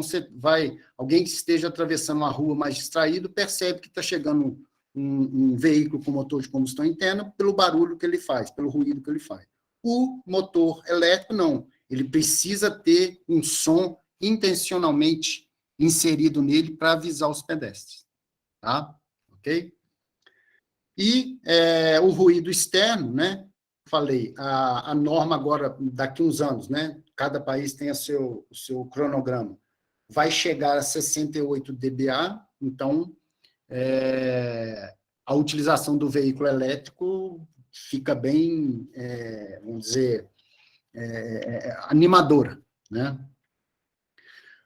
alguém que esteja atravessando uma rua mais distraído, percebe que está chegando um veículo com motor de combustão interna pelo barulho que ele faz, pelo ruído que ele faz. O motor elétrico, não. Ele precisa ter um som intencionalmente inserido nele para avisar os pedestres. Tá? Ok? E o ruído externo, né? Falei, a norma agora, daqui uns anos, né? Cada país tem o seu cronograma. Vai chegar a 68 dBA, então a utilização do veículo elétrico fica bem, vamos dizer, animadora, né?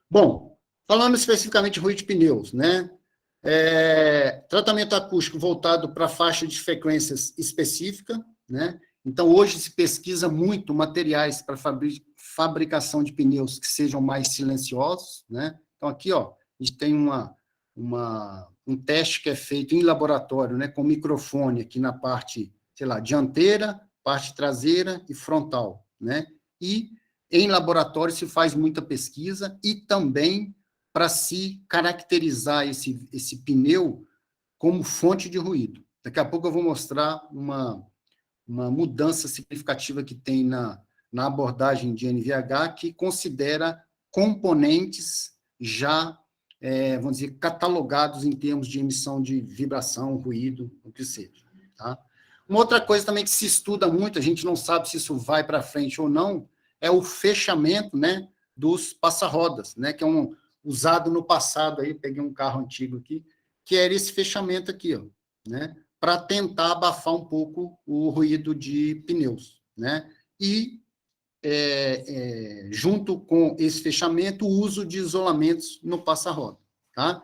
Bom, falando especificamente de ruído de pneus, né? Tratamento acústico voltado para faixa de frequências específica, né? Então, hoje se pesquisa muito materiais para fabricação de pneus que sejam mais silenciosos, né? Então, aqui, ó, a gente tem um teste que é feito em laboratório, né, com microfone aqui na parte, sei lá, dianteira parte traseira e frontal, né? E em laboratório se faz muita pesquisa e também para se caracterizar esse pneu como fonte de ruído. Daqui a pouco eu vou mostrar uma mudança significativa que tem na abordagem de NVH, que considera componentes já, vamos dizer, catalogados em termos de emissão de vibração, ruído, o que seja. Tá? Uma outra coisa também que se estuda muito, a gente não sabe se isso vai para frente ou não, é o fechamento, né, dos passa-rodas, né, que é usado no passado, aí peguei um carro antigo aqui, que era esse fechamento aqui, ó, né, para tentar abafar um pouco o ruído de pneus, né, e junto com esse fechamento, o uso de isolamentos no passa-roda, tá?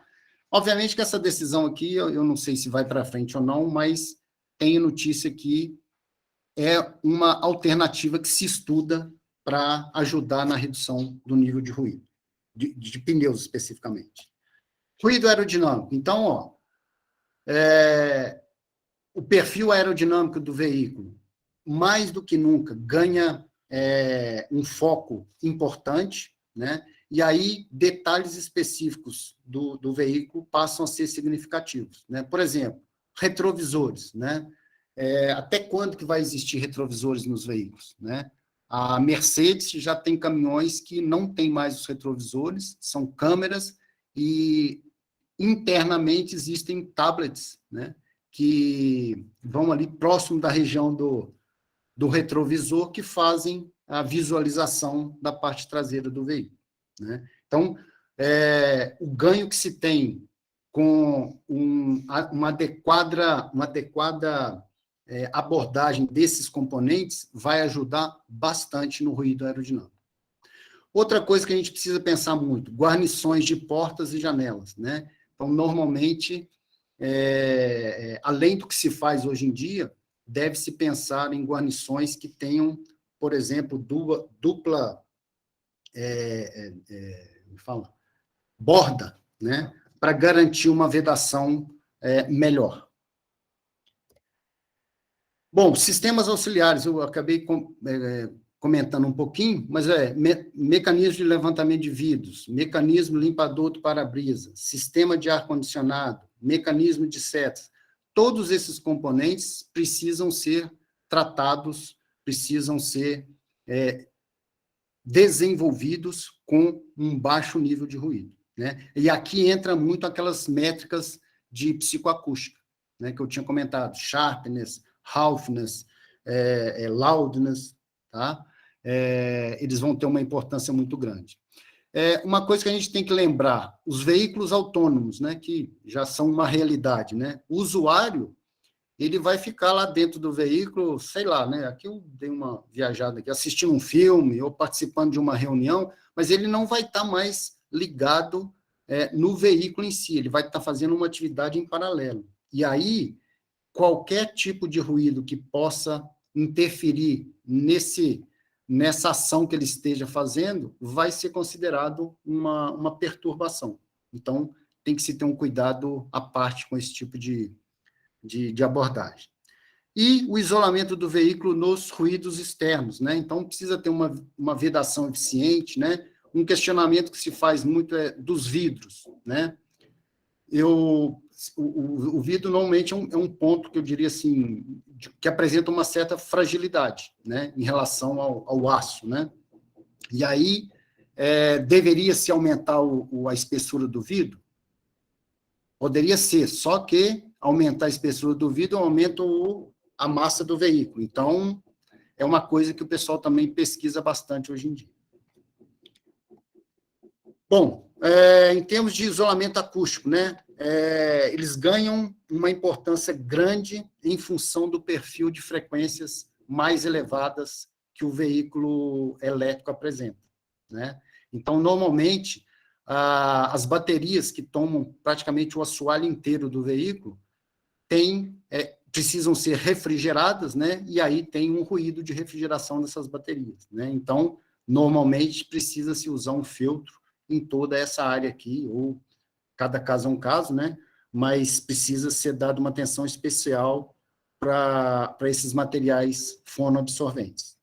Obviamente que essa decisão aqui, eu não sei se vai para frente ou não, mas tenho notícia que é uma alternativa que se estuda para ajudar na redução do nível de ruído, de pneus especificamente. Ruído aerodinâmico. Então, ó, o perfil aerodinâmico do veículo, mais do que nunca, ganha um foco importante, né? E aí detalhes específicos do veículo passam a ser significativos, né? Por exemplo, retrovisores, né? Até quando que vai existir retrovisores nos veículos, né? A Mercedes já tem caminhões que não tem mais os retrovisores, são câmeras, e internamente existem tablets, né, que vão ali próximo da região do retrovisor, que fazem a visualização da parte traseira do veículo, né? Então, o ganho que se tem com uma adequada abordagem desses componentes vai ajudar bastante no ruído aerodinâmico. Outra coisa que a gente precisa pensar muito, guarnições de portas e janelas, né? Então, normalmente, além do que se faz hoje em dia, deve-se pensar em guarnições que tenham, por exemplo, dupla borda, né? Para garantir uma vedação melhor. Bom, sistemas auxiliares, eu acabei comentando um pouquinho, mas mecanismo de levantamento de vidros, mecanismo limpador do para-brisa, sistema de ar-condicionado, mecanismo de setas, todos esses componentes precisam ser tratados, precisam ser desenvolvidos com um baixo nível de ruído, né? E aqui entra muito aquelas métricas de psicoacústica, né, que eu tinha comentado, sharpness, roughness, loudness, tá? Eles vão ter uma importância muito grande. Uma coisa que a gente tem que lembrar, os veículos autônomos, né, que já são uma realidade, né? O usuário, ele vai ficar lá dentro do veículo, sei lá, né? Aqui eu dei uma viajada aqui, assistindo um filme ou participando de uma reunião, mas ele não vai estar mais ligado no veículo em si, ele vai estar fazendo uma atividade em paralelo. E aí, qualquer tipo de ruído que possa interferir nessa ação que ele esteja fazendo, vai ser considerado uma perturbação. Então, tem que se ter um cuidado à parte com esse tipo de abordagem. E o isolamento do veículo nos ruídos externos, né? Então, precisa ter uma vedação eficiente, né? Um questionamento que se faz muito é dos vidros, né? O vidro, normalmente, é um ponto que eu diria assim, que apresenta uma certa fragilidade, né, em relação ao aço, né? E aí, deveria-se aumentar a espessura do vidro? Poderia ser, só que aumentar a espessura do vidro aumenta a massa do veículo. Então, é uma coisa que o pessoal também pesquisa bastante hoje em dia. Bom, em termos de isolamento acústico, né, eles ganham uma importância grande em função do perfil de frequências mais elevadas que o veículo elétrico apresenta, né? Então, normalmente, as baterias que tomam praticamente o assoalho inteiro do veículo precisam ser refrigeradas, né? E aí tem um ruído de refrigeração dessas baterias, né? Então, normalmente, precisa-se usar um filtro em toda essa área aqui, ou cada caso é um caso, né? Mas precisa ser dada uma atenção especial para esses materiais fonoabsorventes.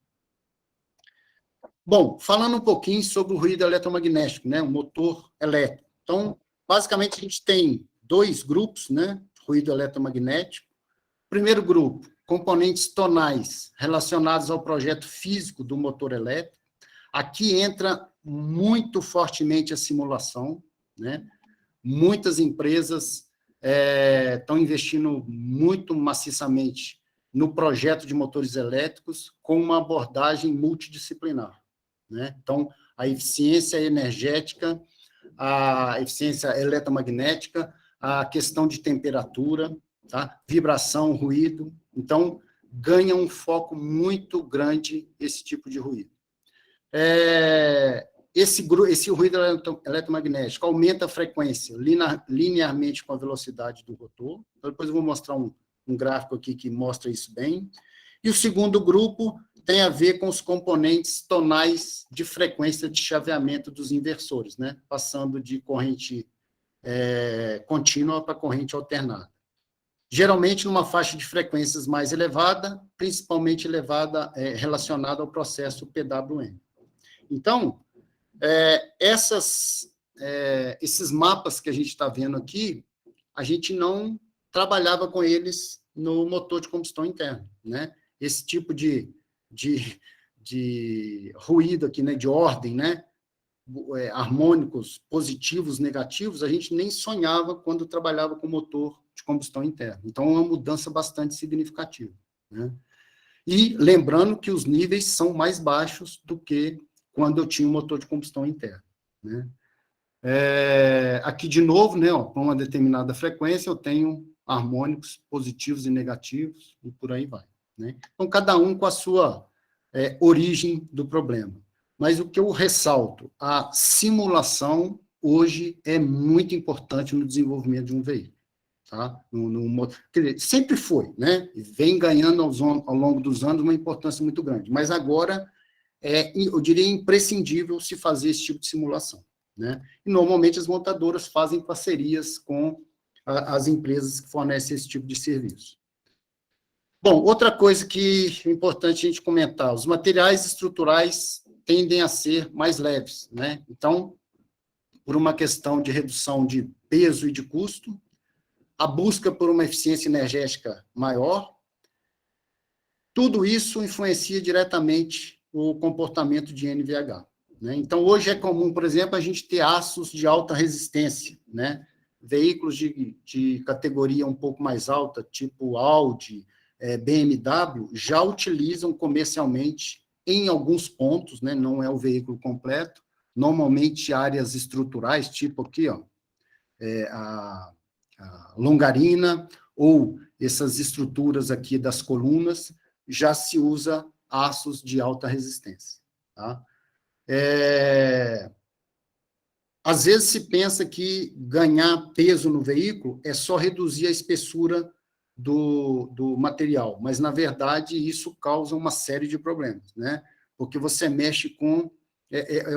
Bom, falando um pouquinho sobre o ruído eletromagnético, né, o motor elétrico. Então, basicamente, a gente tem 2 grupos, né, ruído eletromagnético. Primeiro grupo, componentes tonais relacionados ao projeto físico do motor elétrico. Aqui entra muito fortemente a simulação, né? Muitas empresas estão investindo muito maciçamente no projeto de motores elétricos com uma abordagem multidisciplinar, né? Então, a eficiência energética, a eficiência eletromagnética, a questão de temperatura, tá? Vibração, ruído. Então, ganha um muito grande esse tipo de ruído. Esse ruído eletromagnético aumenta a frequência linearmente com a velocidade do rotor. Então, depois eu vou mostrar um gráfico aqui que mostra isso bem. E o segundo grupo tem a ver com os componentes tonais de frequência de chaveamento dos inversores, né? Passando de corrente contínua para corrente alternada. Geralmente numa faixa de frequências mais elevada, principalmente relacionada ao processo PWM. Então, esses mapas que a gente está vendo aqui, a gente não trabalhava com eles no motor de combustão interna, né? Esse tipo de ruído aqui, né, de ordem, né, harmônicos positivos, negativos, a gente nem sonhava quando trabalhava com motor de combustão interna. Então, é uma mudança bastante significativa, né? E lembrando que os níveis são mais baixos do que quando eu tinha um motor de combustão interna, né? Aqui, de novo, né, com uma determinada frequência, eu tenho harmônicos positivos e negativos, e por aí vai, né? Então, cada um com a sua origem do problema. Mas o que eu ressalto, a simulação, hoje, é muito importante no desenvolvimento de um veículo. Tá? Quer dizer, sempre foi, né? E vem ganhando ao longo dos anos uma importância muito grande. Mas agora, eu diria, imprescindível se fazer esse tipo de simulação, né? E, normalmente, as montadoras fazem parcerias com as empresas que fornecem esse tipo de serviço. Bom, outra coisa que é importante a gente comentar, os materiais estruturais tendem a ser mais leves, né? Então, por uma questão de redução de peso e de custo, a busca por uma eficiência energética maior, tudo isso influencia diretamente o comportamento de NVH, né? Então, hoje é comum, por exemplo, a gente ter aços de alta resistência, né? Veículos de categoria um pouco mais alta, tipo Audi, BMW, já utilizam comercialmente em alguns pontos, né? Não é o veículo completo, normalmente áreas estruturais, tipo aqui, ó, a longarina, ou essas estruturas aqui das colunas, já se usa aços de alta resistência, tá? Às vezes se pensa que ganhar peso no veículo é só reduzir a espessura do material, mas, na verdade, isso causa uma série de problemas, né? Porque você mexe com...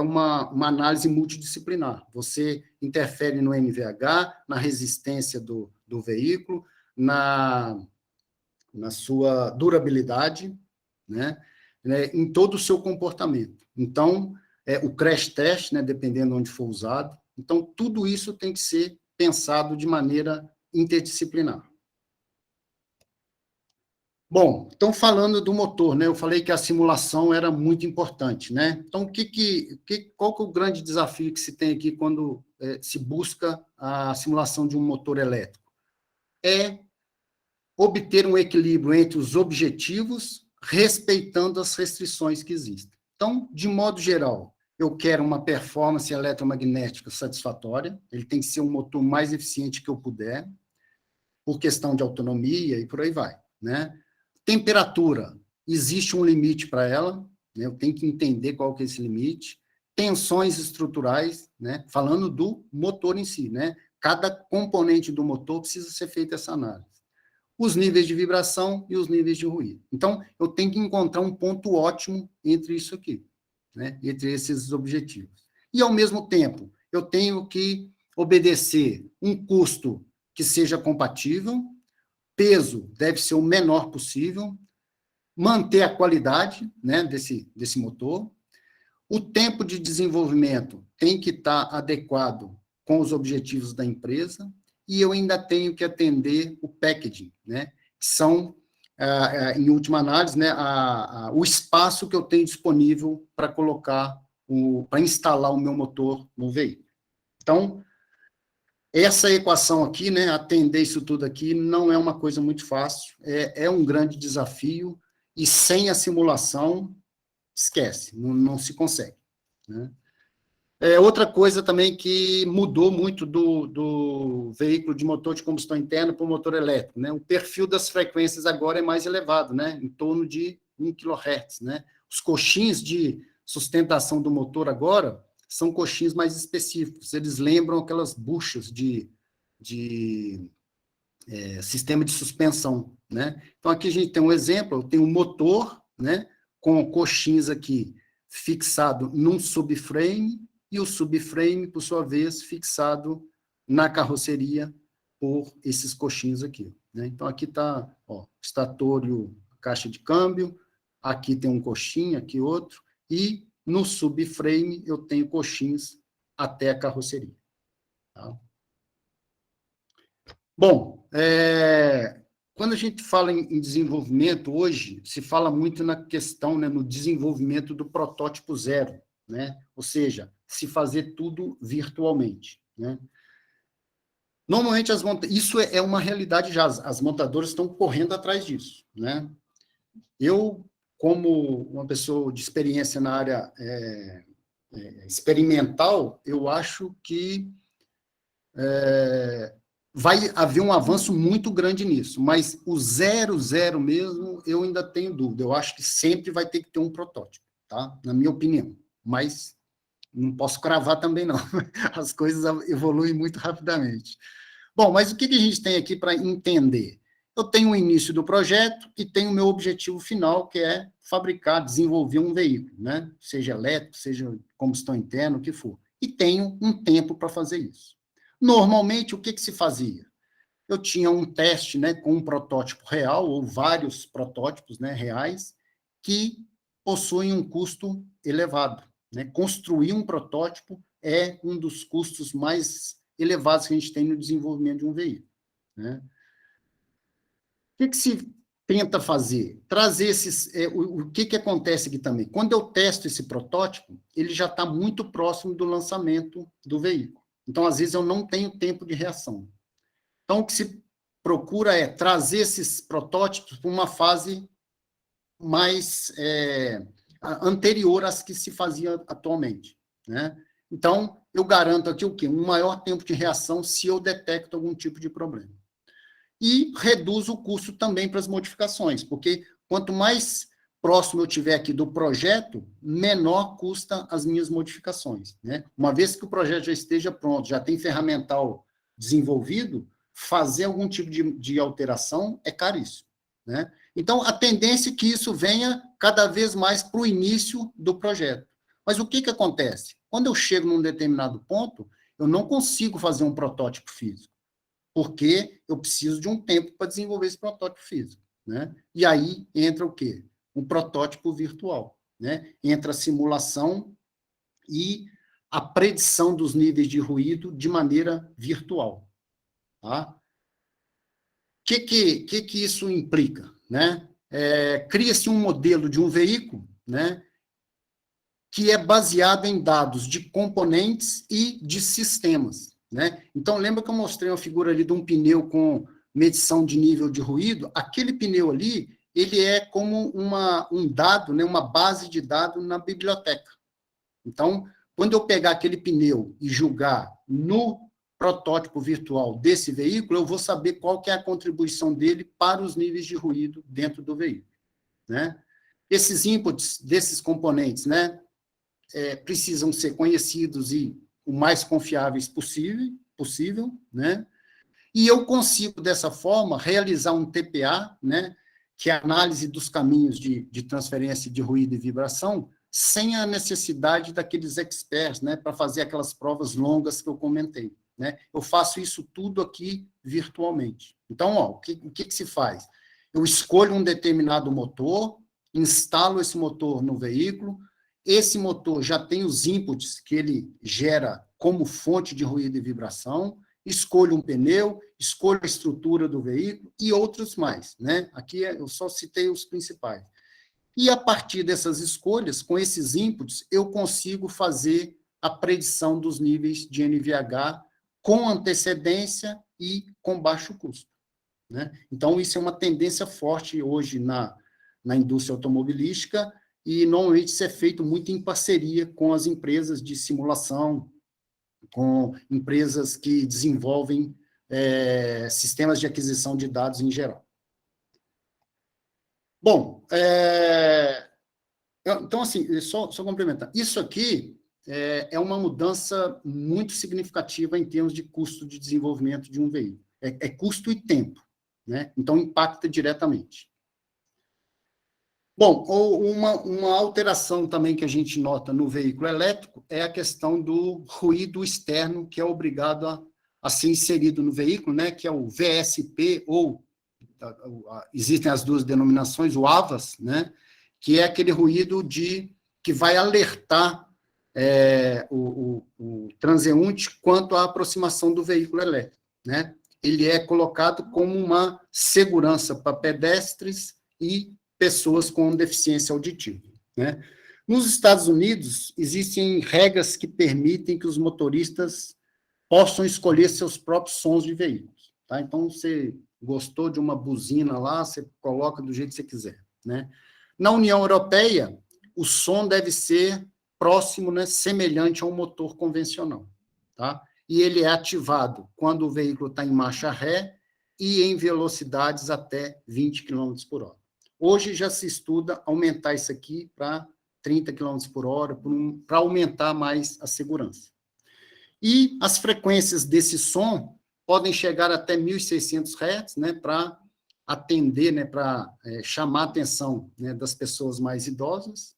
uma análise multidisciplinar. Você interfere no NVH, na resistência do veículo, na sua durabilidade, né? Em todo o seu comportamento. Então, o crash test, né, dependendo de onde for usado. Então, tudo isso tem que ser pensado de maneira interdisciplinar. Bom, então, falando do motor, né, eu falei que a simulação era muito importante, né? Então, qual que é o grande desafio que se tem aqui quando se busca a simulação de um motor elétrico? É obter um equilíbrio entre os objetivos, respeitando as restrições que existem. Então, de modo geral, eu quero uma performance eletromagnética satisfatória, ele tem que ser um motor mais eficiente que eu puder, por questão de autonomia e por aí vai, né? Temperatura, existe um limite para ela, né? Eu tenho que entender qual que é esse limite. Tensões estruturais, né? Falando do motor em si, né? Cada componente do motor precisa ser feita essa análise. Os níveis de vibração e os níveis de ruído. Então, eu tenho que encontrar um ponto ótimo entre isso aqui, né? Entre esses objetivos. E, ao mesmo tempo, eu tenho que obedecer um custo que seja compatível, peso deve ser o menor possível, manter a qualidade, né, desse motor, o tempo de desenvolvimento tem que estar adequado com os objetivos da empresa, e eu ainda tenho que atender o packaging, né, que são, em última análise, né, o espaço que eu tenho disponível para colocar, para instalar o meu motor no veículo. Então, essa equação aqui, né, atender isso tudo aqui, não é uma coisa muito fácil, é um grande desafio, e sem a simulação, esquece, não se consegue, né? Outra coisa também que mudou muito do veículo de motor de combustão interna para o motor elétrico, né? O perfil das frequências agora é mais elevado, né? Em torno de 1 kHz, né? Os coxins de sustentação do motor agora são coxins mais específicos, eles lembram aquelas buchas de sistema de suspensão, né? Então, aqui a gente tem um exemplo, eu tenho um motor, né, com coxins aqui fixado num subframe, e o subframe, por sua vez, fixado na carroceria por esses coxins aqui, né? Então, aqui está, estator, caixa de câmbio, aqui tem um coxinho, aqui outro, e no subframe eu tenho coxins até a carroceria. Tá? Bom, quando a gente fala em desenvolvimento, hoje, se fala muito na questão, né, no desenvolvimento do protótipo zero, né? Ou seja, se fazer tudo virtualmente, né? Normalmente, isso é uma realidade já, as montadoras estão correndo atrás disso, né? Eu, como uma pessoa de experiência na área experimental, eu acho que vai haver um avanço muito grande nisso, mas o 0,0 mesmo, eu ainda tenho dúvida. Eu acho que sempre vai ter que ter um protótipo, tá? Na minha opinião. Mas não posso cravar também, não. As coisas evoluem muito rapidamente. Bom, mas o que a gente tem aqui para entender? Eu tenho o início do projeto e tenho o meu objetivo final, que é fabricar, desenvolver um veículo, né? Seja elétrico, seja combustão interna, o que for. E tenho um tempo para fazer isso. Normalmente, o que se fazia? Eu tinha um teste, né, com um protótipo real, ou vários protótipos, né, reais, que possuem um custo elevado, né? Construir um protótipo é um dos custos mais elevados que a gente tem no desenvolvimento de um veículo, né? O que se tenta fazer? Trazer esses... o que acontece aqui também? Quando eu testo esse protótipo, ele já está muito próximo do lançamento do veículo. Então, às vezes, eu não tenho tempo de reação. Então, o que se procura é trazer esses protótipos para uma fase mais anterior às que se fazia atualmente, né? Então, eu garanto aqui o quê? Um maior tempo de reação se eu detecto algum tipo de problema. E reduz o custo também para as modificações, porque quanto mais próximo eu tiver aqui do projeto, menor custa as minhas modificações, né? Uma vez que o projeto já esteja pronto, já tem ferramental desenvolvido, fazer algum tipo de alteração é caríssimo, né? Então, a tendência é que isso venha cada vez mais para o início do projeto. Mas o que acontece? Quando eu chego num determinado ponto, eu não consigo fazer um protótipo físico, porque eu preciso de um tempo para desenvolver esse protótipo físico, né? E aí entra o quê? Um protótipo virtual, né? Entra a simulação e a predição dos níveis de ruído de maneira virtual, tá? O que isso implica, né? Cria-se um modelo de um veículo, né, que é baseado em dados de componentes e de sistemas, né? Então, lembra que eu mostrei uma figura ali de um pneu com medição de nível de ruído? Aquele pneu ali, ele é como um dado, né, uma base de dados na biblioteca. Então, quando eu pegar aquele pneu e julgar no protótipo virtual desse veículo, eu vou saber qual que é a contribuição dele para os níveis de ruído dentro do veículo, né? Esses inputs desses componentes, né, precisam ser conhecidos e o mais confiáveis possível, né? E eu consigo, dessa forma, realizar um TPA, né, que é a análise dos caminhos de transferência de ruído e vibração, sem a necessidade daqueles experts, né, para fazer aquelas provas longas que eu comentei, né? Eu faço isso tudo aqui virtualmente. Então, o que se faz? Eu escolho um determinado motor, instalo esse motor no veículo, esse motor já tem os inputs que ele gera como fonte de ruído e vibração, escolho um pneu, escolho a estrutura do veículo e outros mais, né? Aqui eu só citei os principais. E a partir dessas escolhas, com esses inputs, eu consigo fazer a predição dos níveis de NVH com antecedência e com baixo custo, né? Então, isso é uma tendência forte hoje na indústria automobilística e, normalmente, isso é feito muito em parceria com as empresas de simulação, com empresas que desenvolvem sistemas de aquisição de dados em geral. Bom, então, assim, só complementar. Isso aqui é uma mudança muito significativa em termos de custo de desenvolvimento de um veículo. É custo e tempo, né? Então, impacta diretamente. Bom, uma alteração também que a gente nota no veículo elétrico é a questão do ruído externo, que é obrigado a ser inserido no veículo, né, que é o VSP, ou existem as duas denominações, o AVAS, né, que é aquele ruído que vai alertar o transeunte quanto à aproximação do veículo elétrico, né? Ele é colocado como uma segurança para pedestres e pessoas com deficiência auditiva, né? Nos Estados Unidos, existem regras que permitem que os motoristas possam escolher seus próprios sons de veículos, tá? Então, você gostou de uma buzina lá, você coloca do jeito que você quiser, né? Na União Europeia, o som deve ser próximo, né, semelhante a um motor convencional, tá? E ele é ativado quando o veículo está em marcha ré e em velocidades até 20 km por hora. Hoje já se estuda aumentar isso aqui para 30 km por hora, para aumentar mais a segurança. E as frequências desse som podem chegar até 1.600 Hz, né, para atender, né, para chamar a atenção, né, das pessoas mais idosas,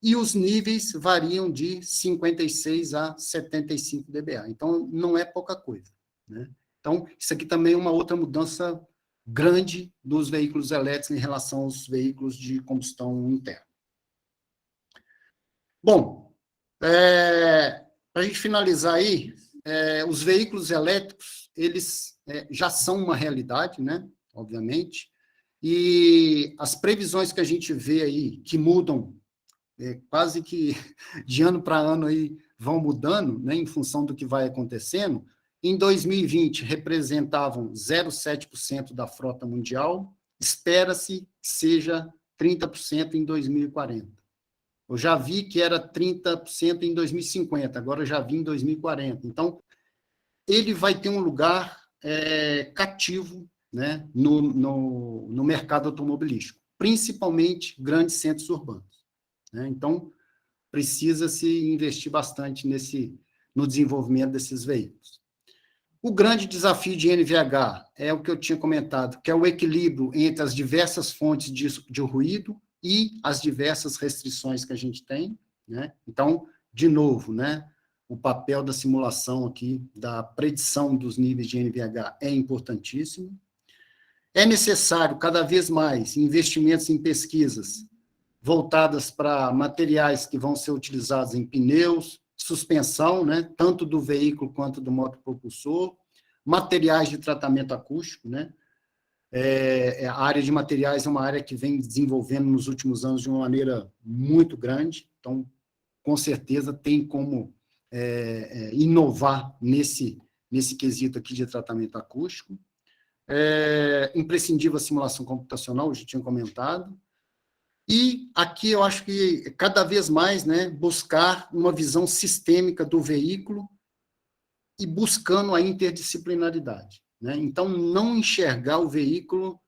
e os níveis variam de 56 a 75 dBA. Então, não é pouca coisa, né? Então, isso aqui também é uma outra mudança grande dos veículos elétricos em relação aos veículos de combustão interna. Bom, para a gente finalizar aí, os veículos elétricos, eles já são uma realidade, né? Obviamente, e as previsões que a gente vê aí, que mudam quase que de ano para ano aí vão mudando, né, em função do que vai acontecendo. Em 2020, representavam 0,7% da frota mundial, espera-se que seja 30% em 2040. Eu já vi que era 30% em 2050, agora eu já vi em 2040. Então, ele vai ter um lugar cativo, né, no mercado automobilístico, principalmente grandes centros urbanos, né? Então, precisa-se investir bastante no desenvolvimento desses veículos. O grande desafio de NVH é o que eu tinha comentado, que é o equilíbrio entre as diversas fontes de ruído e as diversas restrições que a gente tem, né? Então, de novo, né, o papel da simulação aqui, da predição dos níveis de NVH é importantíssimo. É necessário, cada vez mais, investimentos em pesquisas voltadas para materiais que vão ser utilizados em pneus, suspensão, né, tanto do veículo quanto do motopropulsor, materiais de tratamento acústico, né? A área de materiais é uma área que vem desenvolvendo nos últimos anos de uma maneira muito grande, então, com certeza, tem como inovar nesse quesito aqui de tratamento acústico. Imprescindível a simulação computacional, eu já tinha comentado. E aqui eu acho que cada vez mais, né, buscar uma visão sistêmica do veículo e buscando a interdisciplinaridade, né? Então, não enxergar o veículo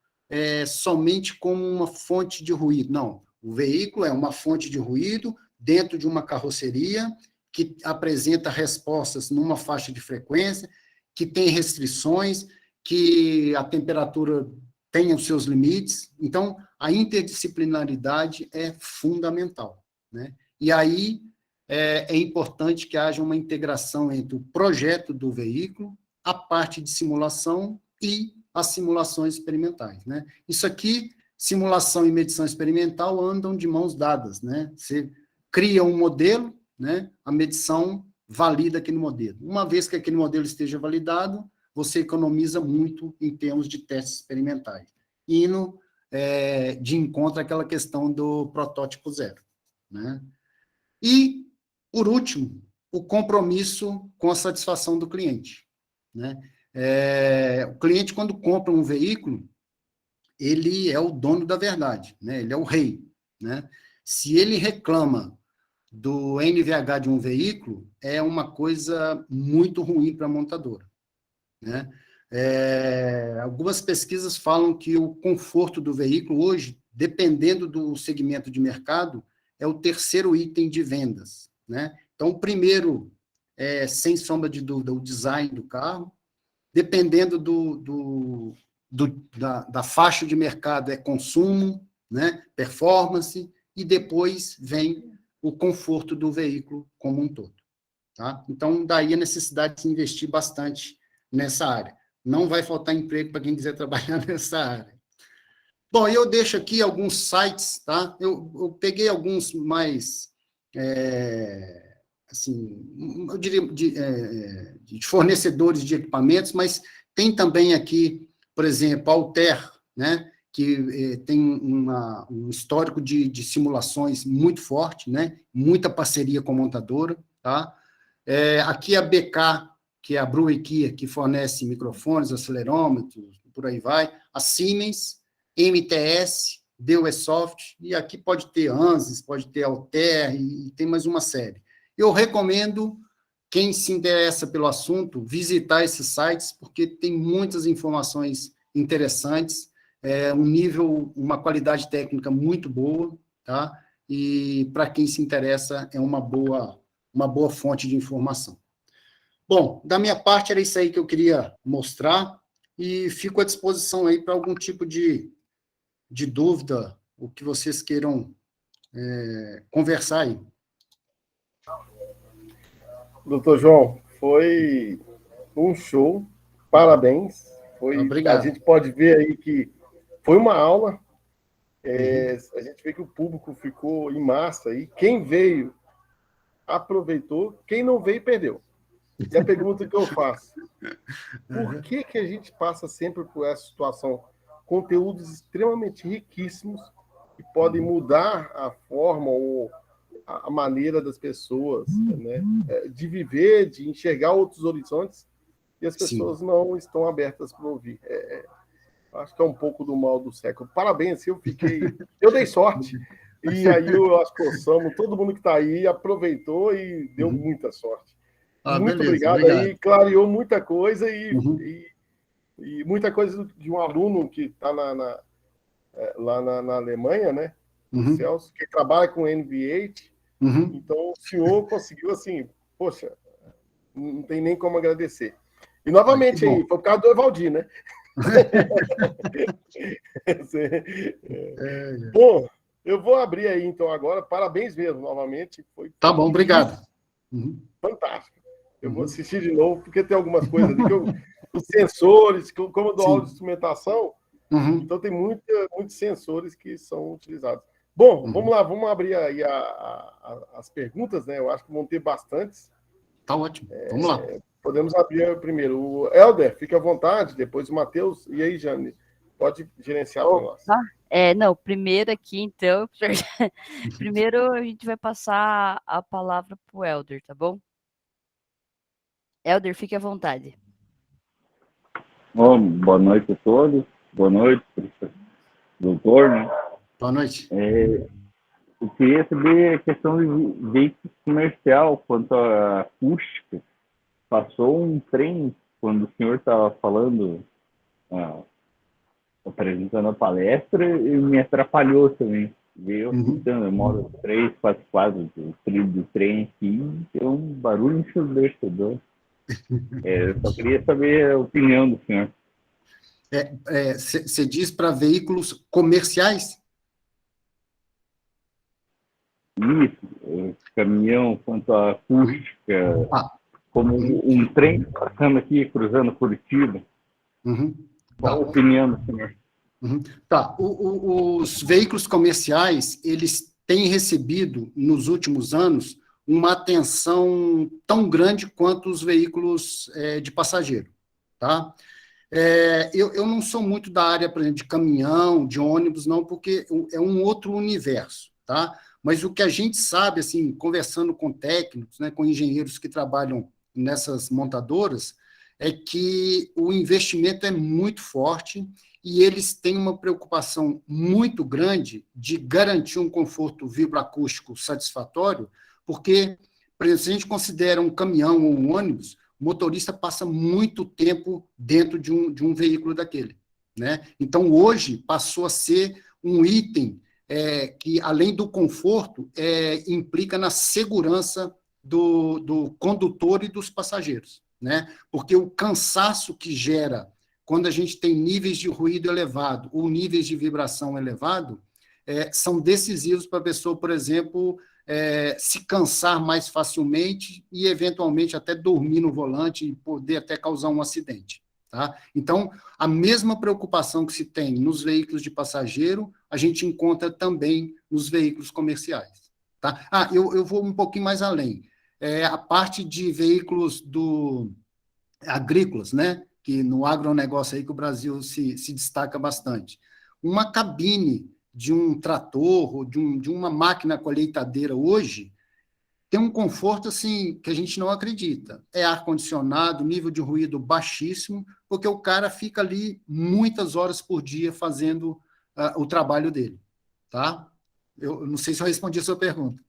somente como uma fonte de ruído. Não, o veículo é uma fonte de ruído dentro de uma carroceria que apresenta respostas numa faixa de frequência, que tem restrições, que a temperatura tem os seus limites. Então, a interdisciplinaridade é fundamental, né? E aí é importante que haja uma integração entre o projeto do veículo, a parte de simulação e as simulações experimentais, né? Isso aqui, simulação e medição experimental andam de mãos dadas, né? Você cria um modelo, né? A medição valida aquele modelo. Uma vez que aquele modelo esteja validado, você economiza muito em termos de testes experimentais, indo de encontro àquela questão do protótipo zero, né? E, por último, o compromisso com a satisfação do cliente, né? O cliente, quando compra um veículo, ele é o dono da verdade, né? Ele é o rei, né? Se ele reclama do NVH de um veículo, é uma coisa muito ruim para a montadora, né? Algumas pesquisas falam que o conforto do veículo hoje, dependendo do segmento de mercado, é o terceiro item de vendas, né? Então, o primeiro é, sem sombra de dúvida, o design do carro. Dependendo da faixa de mercado, é consumo, né? Performance, e depois vem o conforto do veículo como um todo. Tá? Então, daí a necessidade de se investir bastante nessa área. Não vai faltar emprego para quem quiser trabalhar nessa área. Bom, eu deixo aqui alguns sites, tá? Eu peguei alguns mais, assim, eu diria, de fornecedores de equipamentos, mas tem também aqui, por exemplo, a Altair, né? Que tem um histórico de simulações muito forte, né? Muita parceria com a montadora, tá? Aqui a BK, que é a Bruekia, que fornece microfones, acelerômetros, por aí vai. A Siemens, MTS, DOESoft, e aqui pode ter ANSYS, pode ter Altair, e tem mais uma série. Eu recomendo, quem se interessa pelo assunto, visitar esses sites, porque tem muitas informações interessantes, um nível, uma qualidade técnica muito boa, tá? E, para quem se interessa, é uma boa fonte de informação. Bom, da minha parte, era isso aí que eu queria mostrar, e fico à disposição aí para algum tipo de dúvida, o que vocês queiram conversar aí. Doutor João, foi um show, parabéns. Obrigado. A gente pode ver aí que foi uma aula, a gente vê que o público ficou em massa aí, quem veio aproveitou, quem não veio perdeu. E a pergunta que eu faço, por que a gente passa sempre por essa situação? Conteúdos extremamente riquíssimos que podem mudar a forma ou a maneira das pessoas, né, de viver, de enxergar outros horizontes, e as pessoas não estão abertas para ouvir. Acho que é um pouco do mal do século. Parabéns, eu dei sorte, e aí acho que o Samu, todo mundo que está aí, aproveitou e deu muita sorte. Muito beleza, obrigado aí, clareou muita coisa, e muita coisa de um aluno que está lá na Alemanha, né, o Celso, que trabalha com NVH. Então, o senhor conseguiu, assim, poxa, não tem nem como agradecer. E, novamente, aí, foi por causa do Evaldir, né? Bom, eu vou abrir aí, então, agora. Parabéns mesmo, novamente. Tá bom, obrigado. Fantástico. Eu vou assistir de novo, porque tem algumas coisas ali os sensores, como eu dou aula de instrumentação, então tem muitos sensores que são utilizados. Bom, vamos lá, vamos abrir aí as perguntas, né? Eu acho que vão ter bastantes. Tá ótimo, vamos lá. Podemos abrir primeiro. O Helder, fique à vontade, depois o Matheus. E aí, Jane, pode gerenciar para nós. Não, primeiro aqui, então. Primeiro a gente vai passar a palavra para o Helder, tá bom? Helder, fique à vontade. Boa noite a todos. Boa noite, doutor, né? Boa noite. Eu queria saber a questão de veículo comercial quanto à acústica. Passou um trem quando o senhor estava falando, apresentando a palestra, e me atrapalhou também. Eu moro 3, 4 quadros do trilho do trem aqui, tem um barulho ensurdecedor. Eu só queria saber a opinião do senhor. Você diz para veículos comerciais? Isso, caminhão, quanto à acústica, como um trem passando aqui, cruzando Curitiba. Qual a opinião do senhor? Tá. Os veículos comerciais, eles têm recebido, nos últimos anos, uma atenção tão grande quanto os veículos de passageiro, tá? Eu não sou muito da área, por exemplo, de caminhão, de ônibus, não, porque é um outro universo, tá? Mas o que a gente sabe, assim, conversando com técnicos, né, com engenheiros que trabalham nessas montadoras, é que o investimento é muito forte e eles têm uma preocupação muito grande de garantir um conforto vibroacústico satisfatório, porque, por exemplo, se a gente considera um caminhão ou um ônibus, o motorista passa muito tempo dentro de um veículo daquele, né? Então, hoje, passou a ser um item que, além do conforto, implica na segurança do condutor e dos passageiros, né? Porque o cansaço que gera quando a gente tem níveis de ruído elevado ou níveis de vibração elevado, são decisivos para a pessoa, por exemplo, se cansar mais facilmente e, eventualmente, até dormir no volante e poder até causar um acidente. Tá? Então, a mesma preocupação que se tem nos veículos de passageiro, a gente encontra também nos veículos comerciais. Tá? Eu vou um pouquinho mais além. A parte de veículos agrícolas, né? Que no agronegócio aí que o Brasil se destaca bastante. Uma cabine de um trator ou de uma máquina colheitadeira hoje tem um conforto assim que a gente não acredita. É ar-condicionado, nível de ruído baixíssimo, porque o cara fica ali muitas horas por dia fazendo o trabalho dele. Tá? Eu não sei se eu respondi a sua pergunta.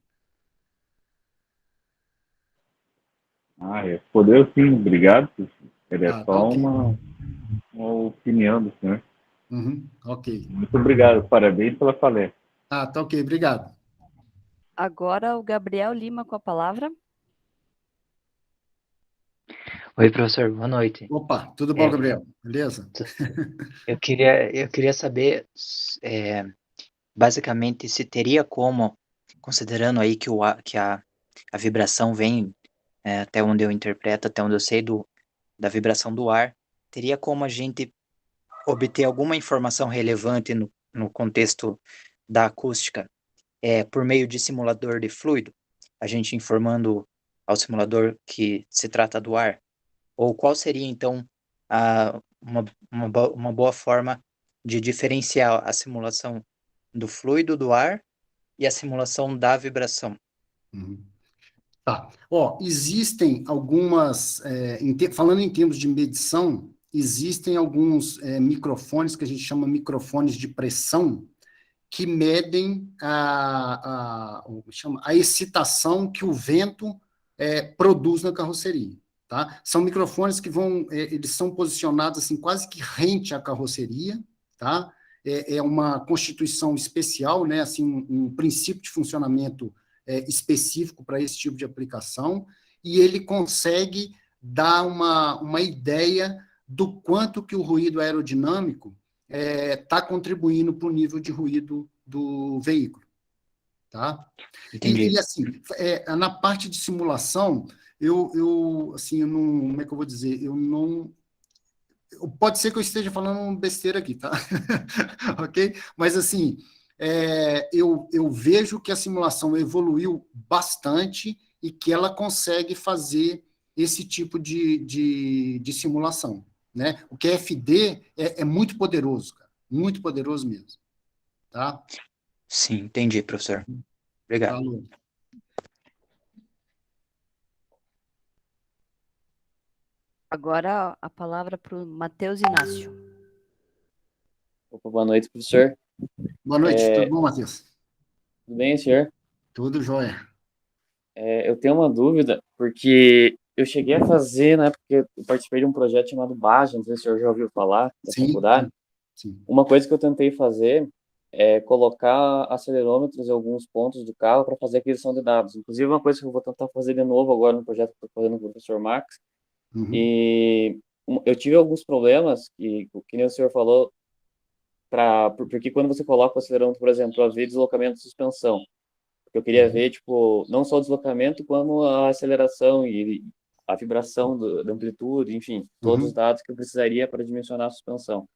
Respondeu sim, obrigado. Era só okay. uma opinião do senhor. Ok. Muito obrigado, parabéns pela palestra. Tá ok, obrigado. Agora o Gabriel Lima com a palavra. Oi, professor, boa noite. Opa, tudo bom, Gabriel? Beleza? Eu queria saber, basicamente, se teria como, considerando aí que a vibração vem, até onde eu interpreto, até onde eu sei da vibração do ar, teria como a gente obter alguma informação relevante no contexto da acústica, por meio de simulador de fluido, a gente informando ao simulador que se trata do ar? Ou qual seria, então, uma boa forma de diferenciar a simulação do fluido do ar e a simulação da vibração? Tá. Existem algumas, falando em termos de medição, existem alguns microfones que a gente chama microfones de pressão, que medem a excitação que o vento produz na carroceria. Tá? São microfones que eles são posicionados assim, quase que rente à carroceria, tá? É uma constituição especial, né? Assim, um princípio de funcionamento específico para esse tipo de aplicação, e ele consegue dar uma ideia do quanto que o ruído aerodinâmico está contribuindo para o nível de ruído do veículo. Tá? Entendi. E assim, na parte de simulação, assim, eu não, como é que eu vou dizer? Pode ser que eu esteja falando besteira aqui, tá? Ok? Mas, assim, eu vejo que a simulação evoluiu bastante e que ela consegue fazer esse tipo de simulação, né? O QFD é muito poderoso, cara, muito poderoso mesmo, tá? Sim, entendi, professor. Obrigado. Falou. Agora a palavra para o Matheus Inácio. Opa, boa noite, professor. Boa noite, tudo bom, Matheus? Tudo bem, senhor? Tudo jóia. Eu tenho uma dúvida, porque eu cheguei a fazer, né, porque eu participei de um projeto chamado BAJA, não sei se o senhor já ouviu falar, da faculdade. Sim. Uma coisa que eu tentei fazer é colocar acelerômetros em alguns pontos do carro para fazer aquisição de dados. Inclusive, uma coisa que eu vou tentar fazer de novo agora no projeto que eu estou fazendo com o professor Max. E eu tive alguns problemas, que nem o senhor falou, porque quando você coloca o acelerômetro, por exemplo, para ver deslocamento de suspensão, eu queria ver, tipo, não só o deslocamento, como a aceleração e a vibração da amplitude, enfim, todos os dados que eu precisaria para dimensionar a suspensão.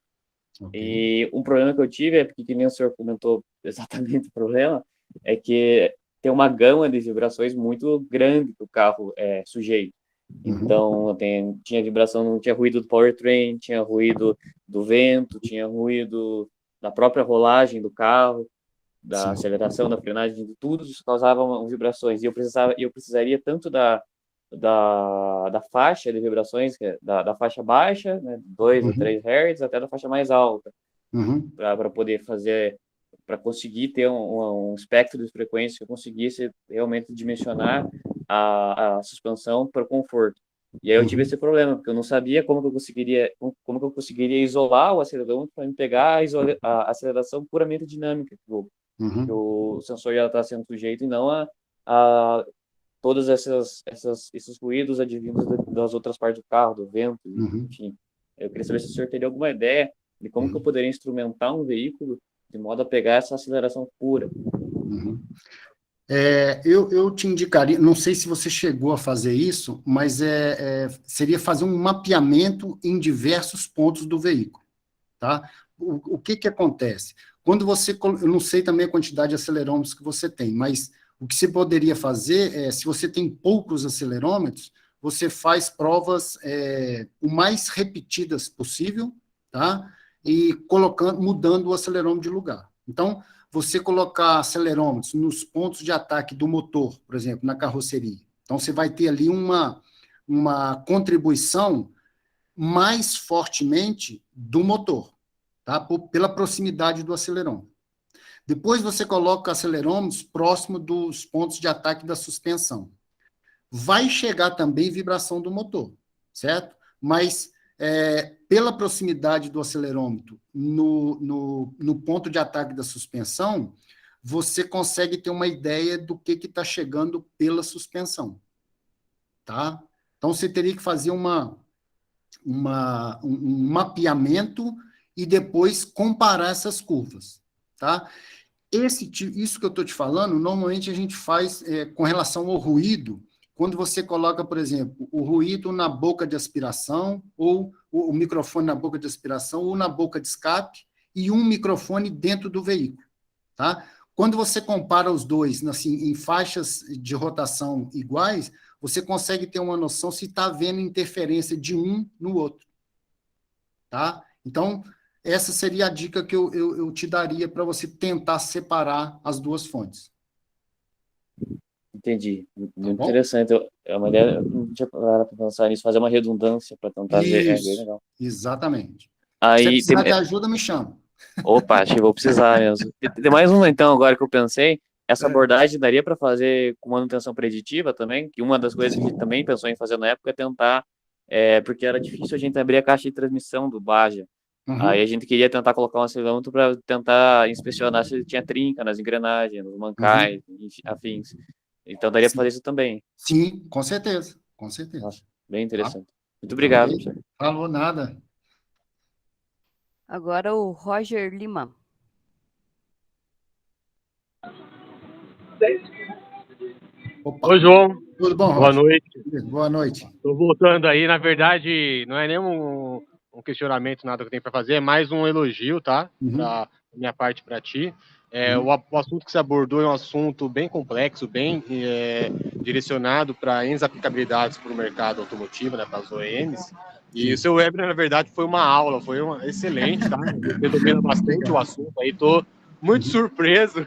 Ok. E um problema que eu tive é porque, que nem o senhor comentou exatamente o problema, é que tem uma gama de vibrações muito grande que o carro é sujeito. Então, tinha vibração, não tinha ruído do powertrain, tinha ruído do vento, tinha ruído da própria rolagem do carro, da Sim. aceleração, da frenagem, de tudo isso causava vibrações. E eu precisaria tanto da faixa de vibrações, que é da faixa baixa, né, 2 a 3 Hz, até da faixa mais alta, para poder fazer, para conseguir ter um espectro de frequência que eu conseguisse realmente dimensionar a suspensão para o conforto. E aí eu tive esse problema, porque eu não sabia como que eu conseguiria isolar o acelerômetro para me pegar a aceleração puramente dinâmica que o sensor já está sendo sujeito, e não a todos esses ruídos advindos das outras partes do carro, do vento, enfim. Eu queria saber se o senhor teria alguma ideia de como que eu poderia instrumentar um veículo de modo a pegar essa aceleração pura. Eu te indicaria, não sei se você chegou a fazer isso, mas seria fazer um mapeamento em diversos pontos do veículo, tá? O que acontece? Quando eu não sei também a quantidade de acelerômetros que você tem, mas o que você poderia fazer se você tem poucos acelerômetros, você faz provas o mais repetidas possível, tá? E mudando o acelerômetro de lugar. Então, você colocar acelerômetros nos pontos de ataque do motor, por exemplo, na carroceria. Então, você vai ter ali uma contribuição mais fortemente do motor, tá? Pela proximidade do acelerômetro. Depois você coloca acelerômetros próximo dos pontos de ataque da suspensão. Vai chegar também vibração do motor, certo? Mas pela proximidade do acelerômetro no ponto de ataque da suspensão, você consegue ter uma ideia do que está chegando pela suspensão, tá? Então, você teria que fazer um mapeamento e depois comparar essas curvas, tá? Isso que eu estou te falando, normalmente a gente faz com relação ao ruído, quando você coloca, por exemplo, o ruído na boca de aspiração, ou o microfone na boca de aspiração, ou na boca de escape, e um microfone dentro do veículo, tá? Quando você compara os dois assim, em faixas de rotação iguais, você consegue ter uma noção se está havendo interferência de um no outro, tá? Então, essa seria a dica que eu te daria para você tentar separar as duas fontes. Entendi. Muito interessante. É uma ideia, eu não tinha parado para pensar nisso, fazer uma redundância para tentar ver. É bem legal. Exatamente. Aí, se precisar de ajuda, me chama. Opa, acho que vou precisar mesmo. Tem mais uma, então, agora que eu pensei. Essa abordagem daria para fazer com manutenção preditiva também, que uma das coisas que a gente também pensou em fazer na época é tentar, porque era difícil a gente abrir a caixa de transmissão do Baja. Aí a gente queria tentar colocar um acelerômetro para tentar inspecionar se tinha trinca nas engrenagens, nos mancais, afins. Então daria para fazer isso também. Sim, com certeza. Com certeza. Nossa, bem interessante. Muito obrigado, professor. Falou nada. Agora o Roger Lima. Opa. Oi, João. Tudo bom, Boa Roger? noite. Boa noite. Estou voltando aí. Na verdade, não é nem um questionamento, nada que eu tenho para fazer, é mais um elogio, tá? Da minha parte para ti. O assunto que você abordou é um assunto bem complexo, bem direcionado para N aplicabilidades para o mercado automotivo, né, para as OEMs. E o seu webinar, na verdade, foi uma aula, foi excelente, tá? Você domina bastante o assunto aí, estou muito surpreso.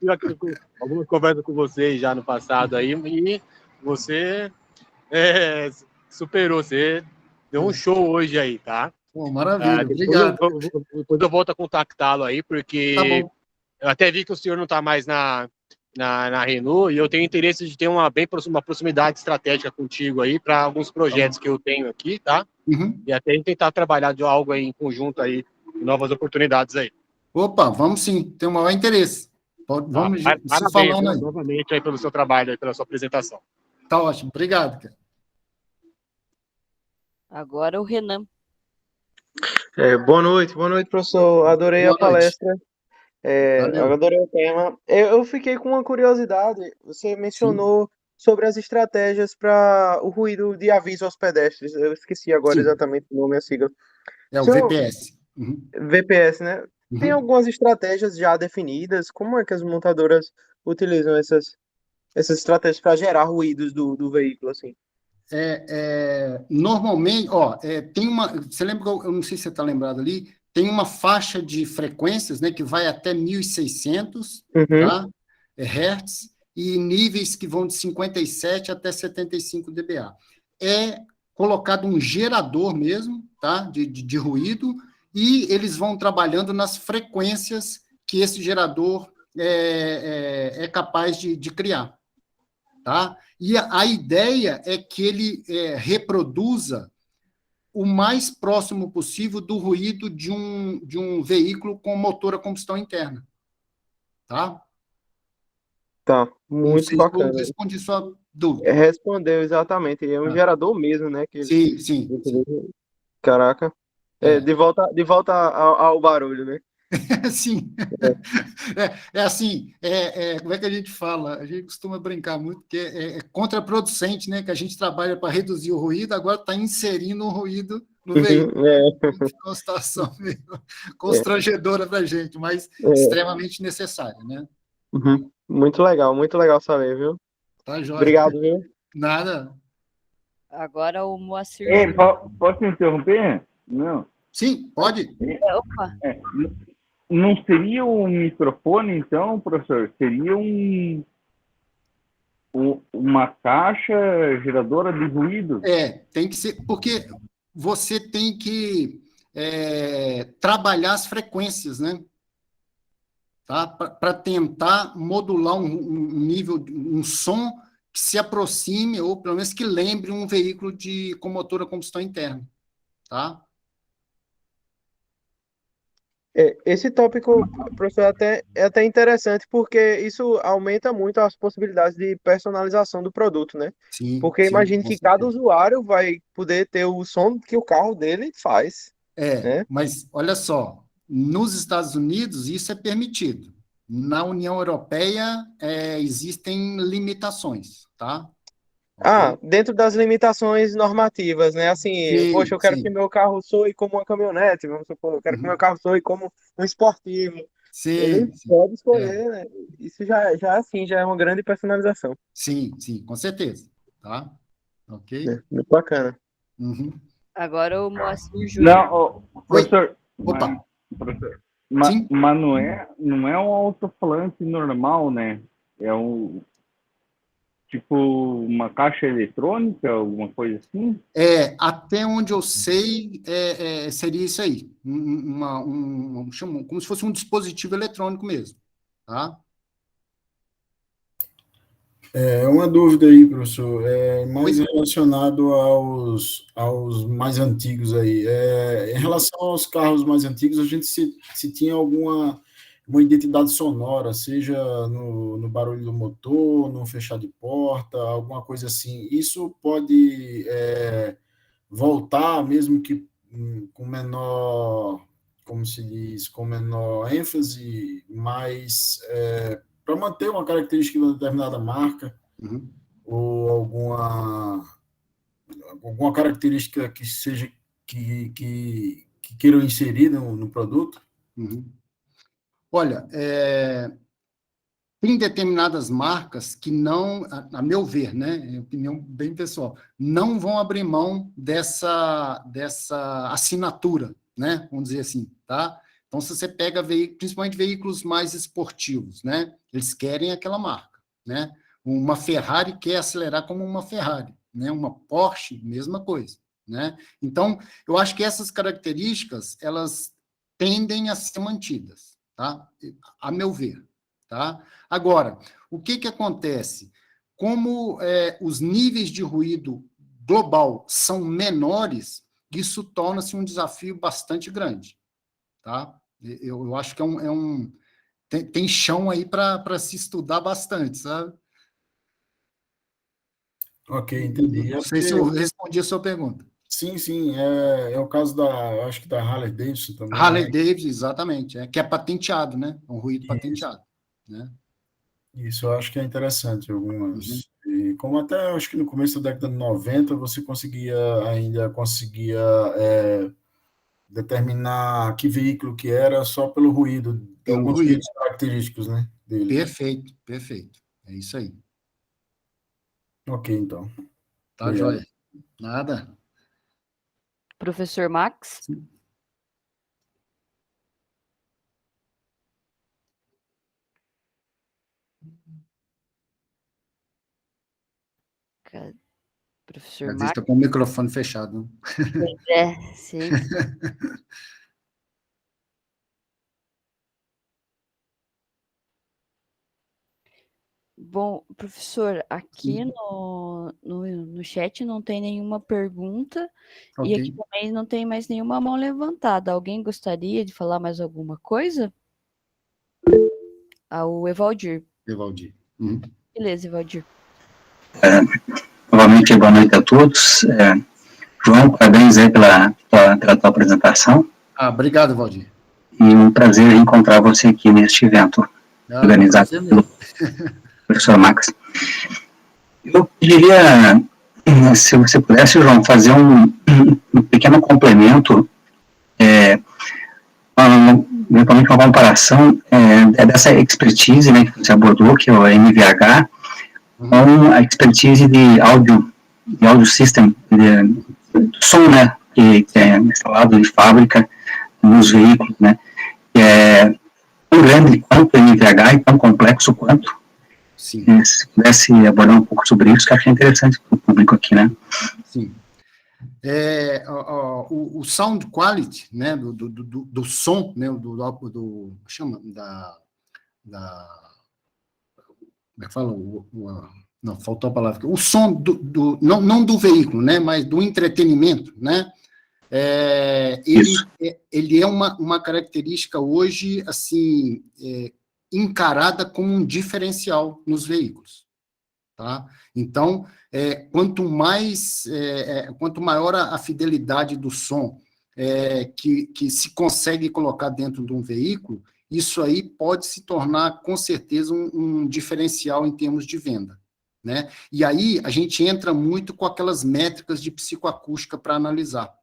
Eu tive algumas conversas com vocês já no passado aí, e você superou, você deu um show hoje aí, tá? Pô, maravilha, obrigado. Depois eu volto a contactá-lo aí, porque eu até vi que o senhor não está mais na Renault, e eu tenho interesse de ter uma proximidade estratégica contigo aí para alguns projetos que eu tenho aqui, tá? E até tentar trabalhar de algo aí em conjunto aí, novas oportunidades aí. Opa, vamos sim, tem o maior interesse. Vamos se falando aí. Novamente aí pelo seu trabalho, aí, pela sua apresentação. Tá ótimo, obrigado, cara. Agora o Renan. Boa noite, professor. Adorei a palestra. Adorei o tema. Eu fiquei com uma curiosidade. Você mencionou sobre as estratégias para o ruído de aviso aos pedestres. Eu esqueci agora exatamente o nome e a sigla. O VPS. VPS, né? Tem algumas estratégias já definidas. Como é que as montadoras utilizam essas estratégias para gerar ruídos do veículo, assim? Normalmente, tem uma. Você lembra que eu não sei se você está lembrado ali, tem uma faixa de frequências, né, que vai até 1.600, tá? Hertz, e níveis que vão de 57 até 75 dBA. É colocado um gerador mesmo, tá? De ruído, e eles vão trabalhando nas frequências que esse gerador é capaz de criar. Tá? E a ideia é que ele reproduza o mais próximo possível do ruído de um veículo com motor a combustão interna. Tá? Tá, muito bacana. Eu respondi sua dúvida. Respondeu, exatamente. É um gerador mesmo, né? Sim. Caraca. De volta ao barulho, né? Sim. Assim, como é que a gente fala? A gente costuma brincar muito que é contraproducente, né? Que a gente trabalha para reduzir o ruído, agora está inserindo o ruído no veículo. Ficou uma situação meio constrangedora para a gente, mas extremamente necessária, né? Muito legal saber, viu? Tá jóia. Obrigado, viu? Nada. Agora o Moacir. Posso interromper? Não. Sim, pode. Opa. Não seria um microfone, então, professor? Seria uma caixa geradora de ruído? Tem que ser, porque você tem que trabalhar as frequências, né? Tá? Para tentar modular um nível, um som que se aproxime, ou pelo menos que lembre um veículo com motor a combustão interna. Tá? Esse tópico, professor, é até interessante, porque isso aumenta muito as possibilidades de personalização do produto, né? Sim, porque imagine que cada usuário vai poder ter o som que o carro dele faz. Né? Mas olha só, nos Estados Unidos isso é permitido. Na União Europeia existem limitações, tá? Dentro das limitações normativas, né? Assim, Sim, eu quero que meu carro soe como uma caminhonete, vamos supor, eu quero que meu carro soe como um esportivo. Ele pode escolher, né? Isso já é uma grande personalização. Sim, com certeza, tá? Ok? Muito bacana. Agora o Moacir Júnior. Não, professor. Opa. Professor, mas não é um alto-falante normal, né? É tipo uma caixa eletrônica, alguma coisa assim? Até onde eu sei, seria isso aí. Como se fosse um dispositivo eletrônico mesmo. Tá? Uma dúvida aí, professor, mais relacionado aos mais antigos aí. Em relação aos carros mais antigos, a gente se tinha alguma identidade sonora, seja no barulho do motor, no fechar de porta, alguma coisa assim. Isso pode voltar, mesmo que com menor, como se diz, com menor ênfase, mas para manter uma característica de uma determinada marca, ou alguma característica que seja que queiram inserir no produto? Olha, tem determinadas marcas que não, a meu ver, né, opinião bem pessoal, não vão abrir mão dessa assinatura, né, vamos dizer assim, tá? Então, se você pega principalmente veículos mais esportivos, né, eles querem aquela marca, né? Uma Ferrari quer acelerar como uma Ferrari, né? Uma Porsche, mesma coisa, né? Então, eu acho que essas características, elas tendem a ser mantidas, tá? A meu ver, tá? Agora, o que acontece? Como os níveis de ruído global são menores, isso torna-se um desafio bastante grande, tá? Eu acho que tem chão aí para se estudar bastante, sabe? Ok, entendi. Não sei se eu respondi a sua pergunta. Sim, é o caso acho que da Harley Davidson também. Harley Davidson, exatamente, que é patenteado, né? Um ruído patenteado, né? Isso eu acho que é interessante, algumas. E como até acho que no começo da década de 90 você ainda conseguia determinar que veículo que era só pelo ruído, alguns ruídos característicos, né, dele. Perfeito, perfeito. É isso aí. Ok, então. Tá, joia. Nada. Professor Max? Sim. Professor Às vezes Max? está com o microfone fechado. Pois é, sempre. Bom, professor, aqui no chat não tem nenhuma pergunta e aqui também não tem mais nenhuma mão levantada. Alguém gostaria de falar mais alguma coisa? O Evaldir. Evaldir. Beleza, Evaldir. Novamente, boa noite a todos. João, parabéns aí pela tua apresentação. Obrigado, Evaldir. E um prazer encontrar você aqui neste evento organizado pelo professor Max. Eu queria, se você pudesse, João, fazer um pequeno complemento, eventualmente uma comparação dessa expertise, né, que você abordou, que é o MVH, com a expertise de audio system, de som, né, que é instalado de fábrica nos veículos, né, que é tão grande quanto o MVH e tão complexo quanto. Sim. Se pudesse abordar um pouco sobre isso, que eu achei interessante para o público aqui, né? Sim. O sound quality, né, do som, né, chama como é que fala? Não, faltou a palavra. O som não do veículo, né, mas do entretenimento, né? Ele é uma característica hoje, assim, encarada como um diferencial nos veículos, tá? Então, quanto maior a fidelidade do som que se consegue colocar dentro de um veículo, isso aí pode se tornar, com certeza, um diferencial em termos de venda, né? E aí a gente entra muito com aquelas métricas de psicoacústica para analisar,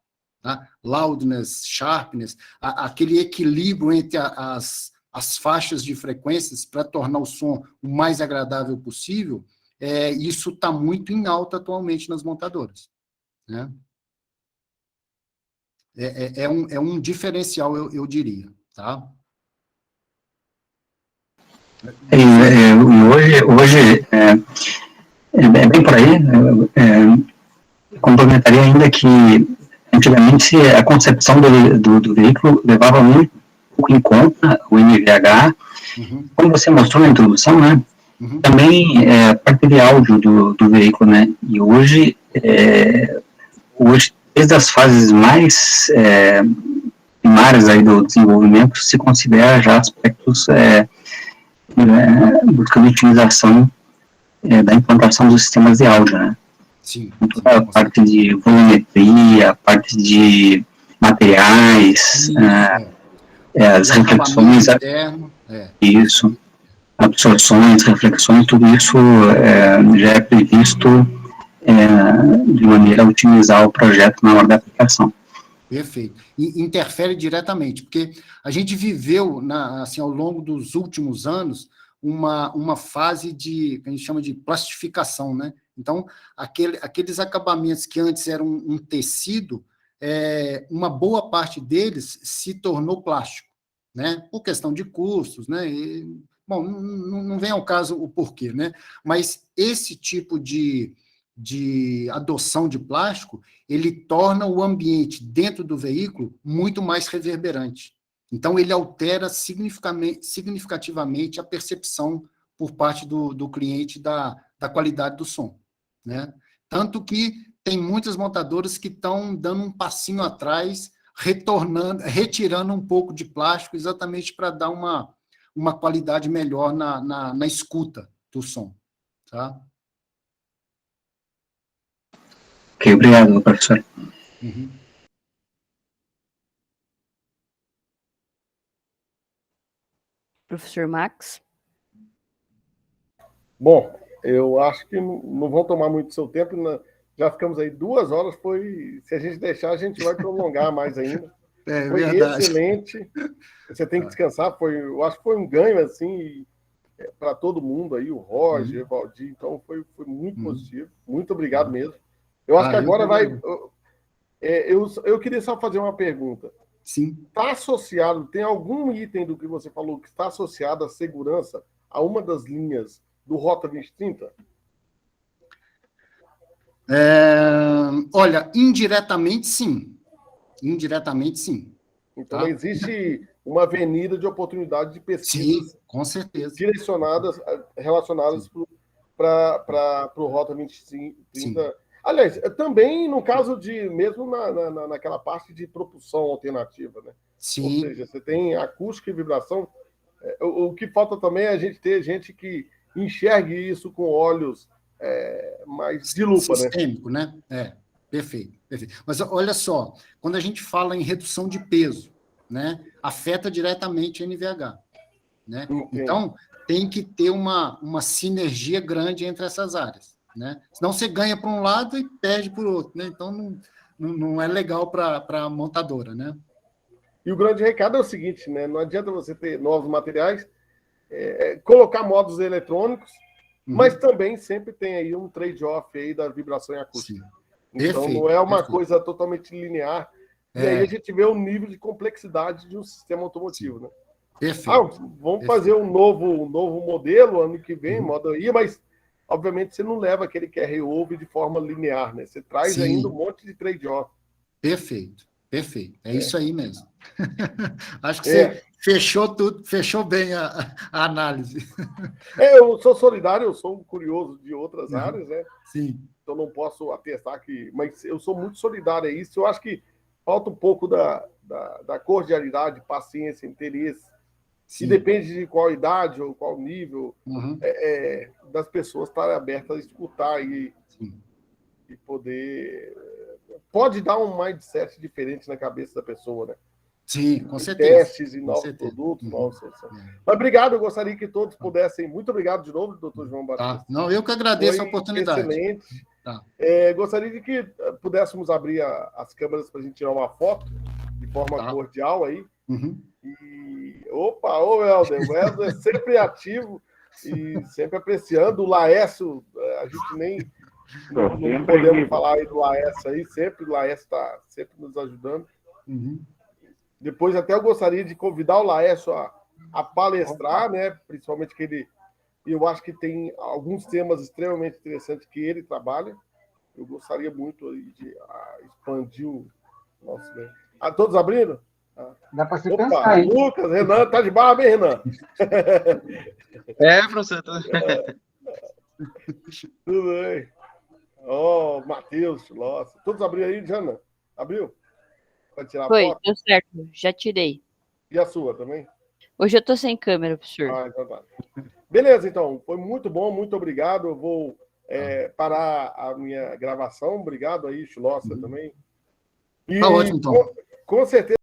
tá? Loudness, sharpness, aquele equilíbrio entre as faixas de frequências para tornar o som o mais agradável possível. Isso está muito em alta atualmente nas montadoras, né? É um diferencial, eu diria, tá? Hoje é bem por aí. Complementaria ainda que antigamente a concepção do veículo levava muito pouco em conta o MVH, como você mostrou na introdução, né? Também a parte de áudio do veículo, né? E hoje, desde as fases mais primárias aí do desenvolvimento, se considera já aspectos buscando otimização da implantação dos sistemas de áudio, né? Sim. Toda a parte de volumetria, a parte de materiais, as reflexões, isso, absorções, reflexões, tudo isso já é previsto de maneira a otimizar o projeto na hora da aplicação. Perfeito. E interfere diretamente, porque a gente viveu, assim, ao longo dos últimos anos, uma fase que a gente chama de plastificação, né? Então, aqueles acabamentos que antes eram um tecido, uma boa parte deles se tornou plástico, né? Por questão de custos, né? Bom, não vem ao caso o porquê, né? Mas esse tipo de adoção de plástico, ele torna o ambiente dentro do veículo muito mais reverberante. Então, ele altera significativamente a percepção por parte do cliente da qualidade do som, né? Tanto que tem muitas montadoras que estão dando um passinho atrás, retirando um pouco de plástico, exatamente para dar uma qualidade melhor na escuta do som, tá? Ok, obrigado, professor. Professor Max? Bom, eu acho que não vão tomar muito do seu tempo, já ficamos aí 2 horas, se a gente deixar, a gente vai prolongar mais ainda. Foi verdade. excelente. Você tem que descansar. Eu acho que foi um ganho assim para todo mundo aí, o Roger, o Valdir. Então foi muito positivo. Muito obrigado mesmo. Eu acho que agora vai. Eu queria só fazer uma pergunta. Sim. Está associado, tem algum item do que você falou que está associado à segurança a uma das linhas do Rota 2030? Olha, indiretamente, sim. Indiretamente, sim. Então, não existe uma avenida de oportunidade de pesquisas sim, com certeza. relacionadas para o Rota 2030. Sim. Aliás, também no caso de, mesmo naquela parte de propulsão alternativa, né? Sim. Ou seja, você tem acústica e vibração. O que falta também é a gente ter gente que enxergue isso com olhos mais de lupa, sistêmico, né? Perfeito. Mas olha só, quando a gente fala em redução de peso, né, afeta diretamente a NVH, né? Então, tem que ter uma sinergia grande entre essas áreas, né? Senão você ganha para um lado e perde para o outro, né? Então, não é legal para a montadora, né? E o grande recado é o seguinte, né? Não adianta você ter novos materiais, colocar modos eletrônicos, mas também sempre tem aí um trade-off aí da vibração e acústica. Sim. Então, não é uma coisa totalmente linear. E aí a gente vê o nível de complexidade de um sistema automotivo, né? Perfeito. Vamos fazer um novo modelo ano que vem, modo aí, mas, obviamente, você não leva aquele carry-over de forma linear, né? Você traz ainda um monte de trade-off. Perfeito. É isso aí mesmo. Acho que você fechou tudo, fechou bem a análise. Eu sou solidário, eu sou um curioso de outras áreas, né? Sim. Então não posso atestar que... Mas eu sou muito solidário a isso. Eu acho que falta um pouco da cordialidade, paciência, interesse. Sim. E depende de qual idade ou qual nível das pessoas estarem abertas a escutar e poder... Pode dar um mindset diferente na cabeça da pessoa, né? Sim, com certeza. Testes e novos produtos, novas soluções. Mas obrigado, eu gostaria que todos pudessem... Muito obrigado de novo, doutor João Batista. Não, eu que agradeço a oportunidade. Excelente. Gostaria de que pudéssemos abrir as câmeras para a gente tirar uma foto de forma cordial aí. E, opa, o Helder é sempre ativo e sempre apreciando. O Laércio, a gente nem... Não podemos falar aí do Laércio aí, sempre o Laércio está sempre nos ajudando. Depois até eu gostaria de convidar o Laércio a palestrar, né? Principalmente que eu acho que tem alguns temas extremamente interessantes que ele trabalha. Eu gostaria muito aí de expandir o nosso... todos abrindo? Dá para se cansar, hein? Lucas, Renan, tá de barba, hein, Renan? Professor. Tudo bem. Matheus, nossa. Todos abriram aí, Jana? Abriu? Vai tirar a foto? Deu certo. Já tirei. E a sua também? Hoje eu tô sem câmera, professor. Então tá. Beleza, então. Foi muito bom, muito obrigado. Eu vou parar a minha gravação. Obrigado aí, Chulossa, também. Tá ótimo, então. Com certeza.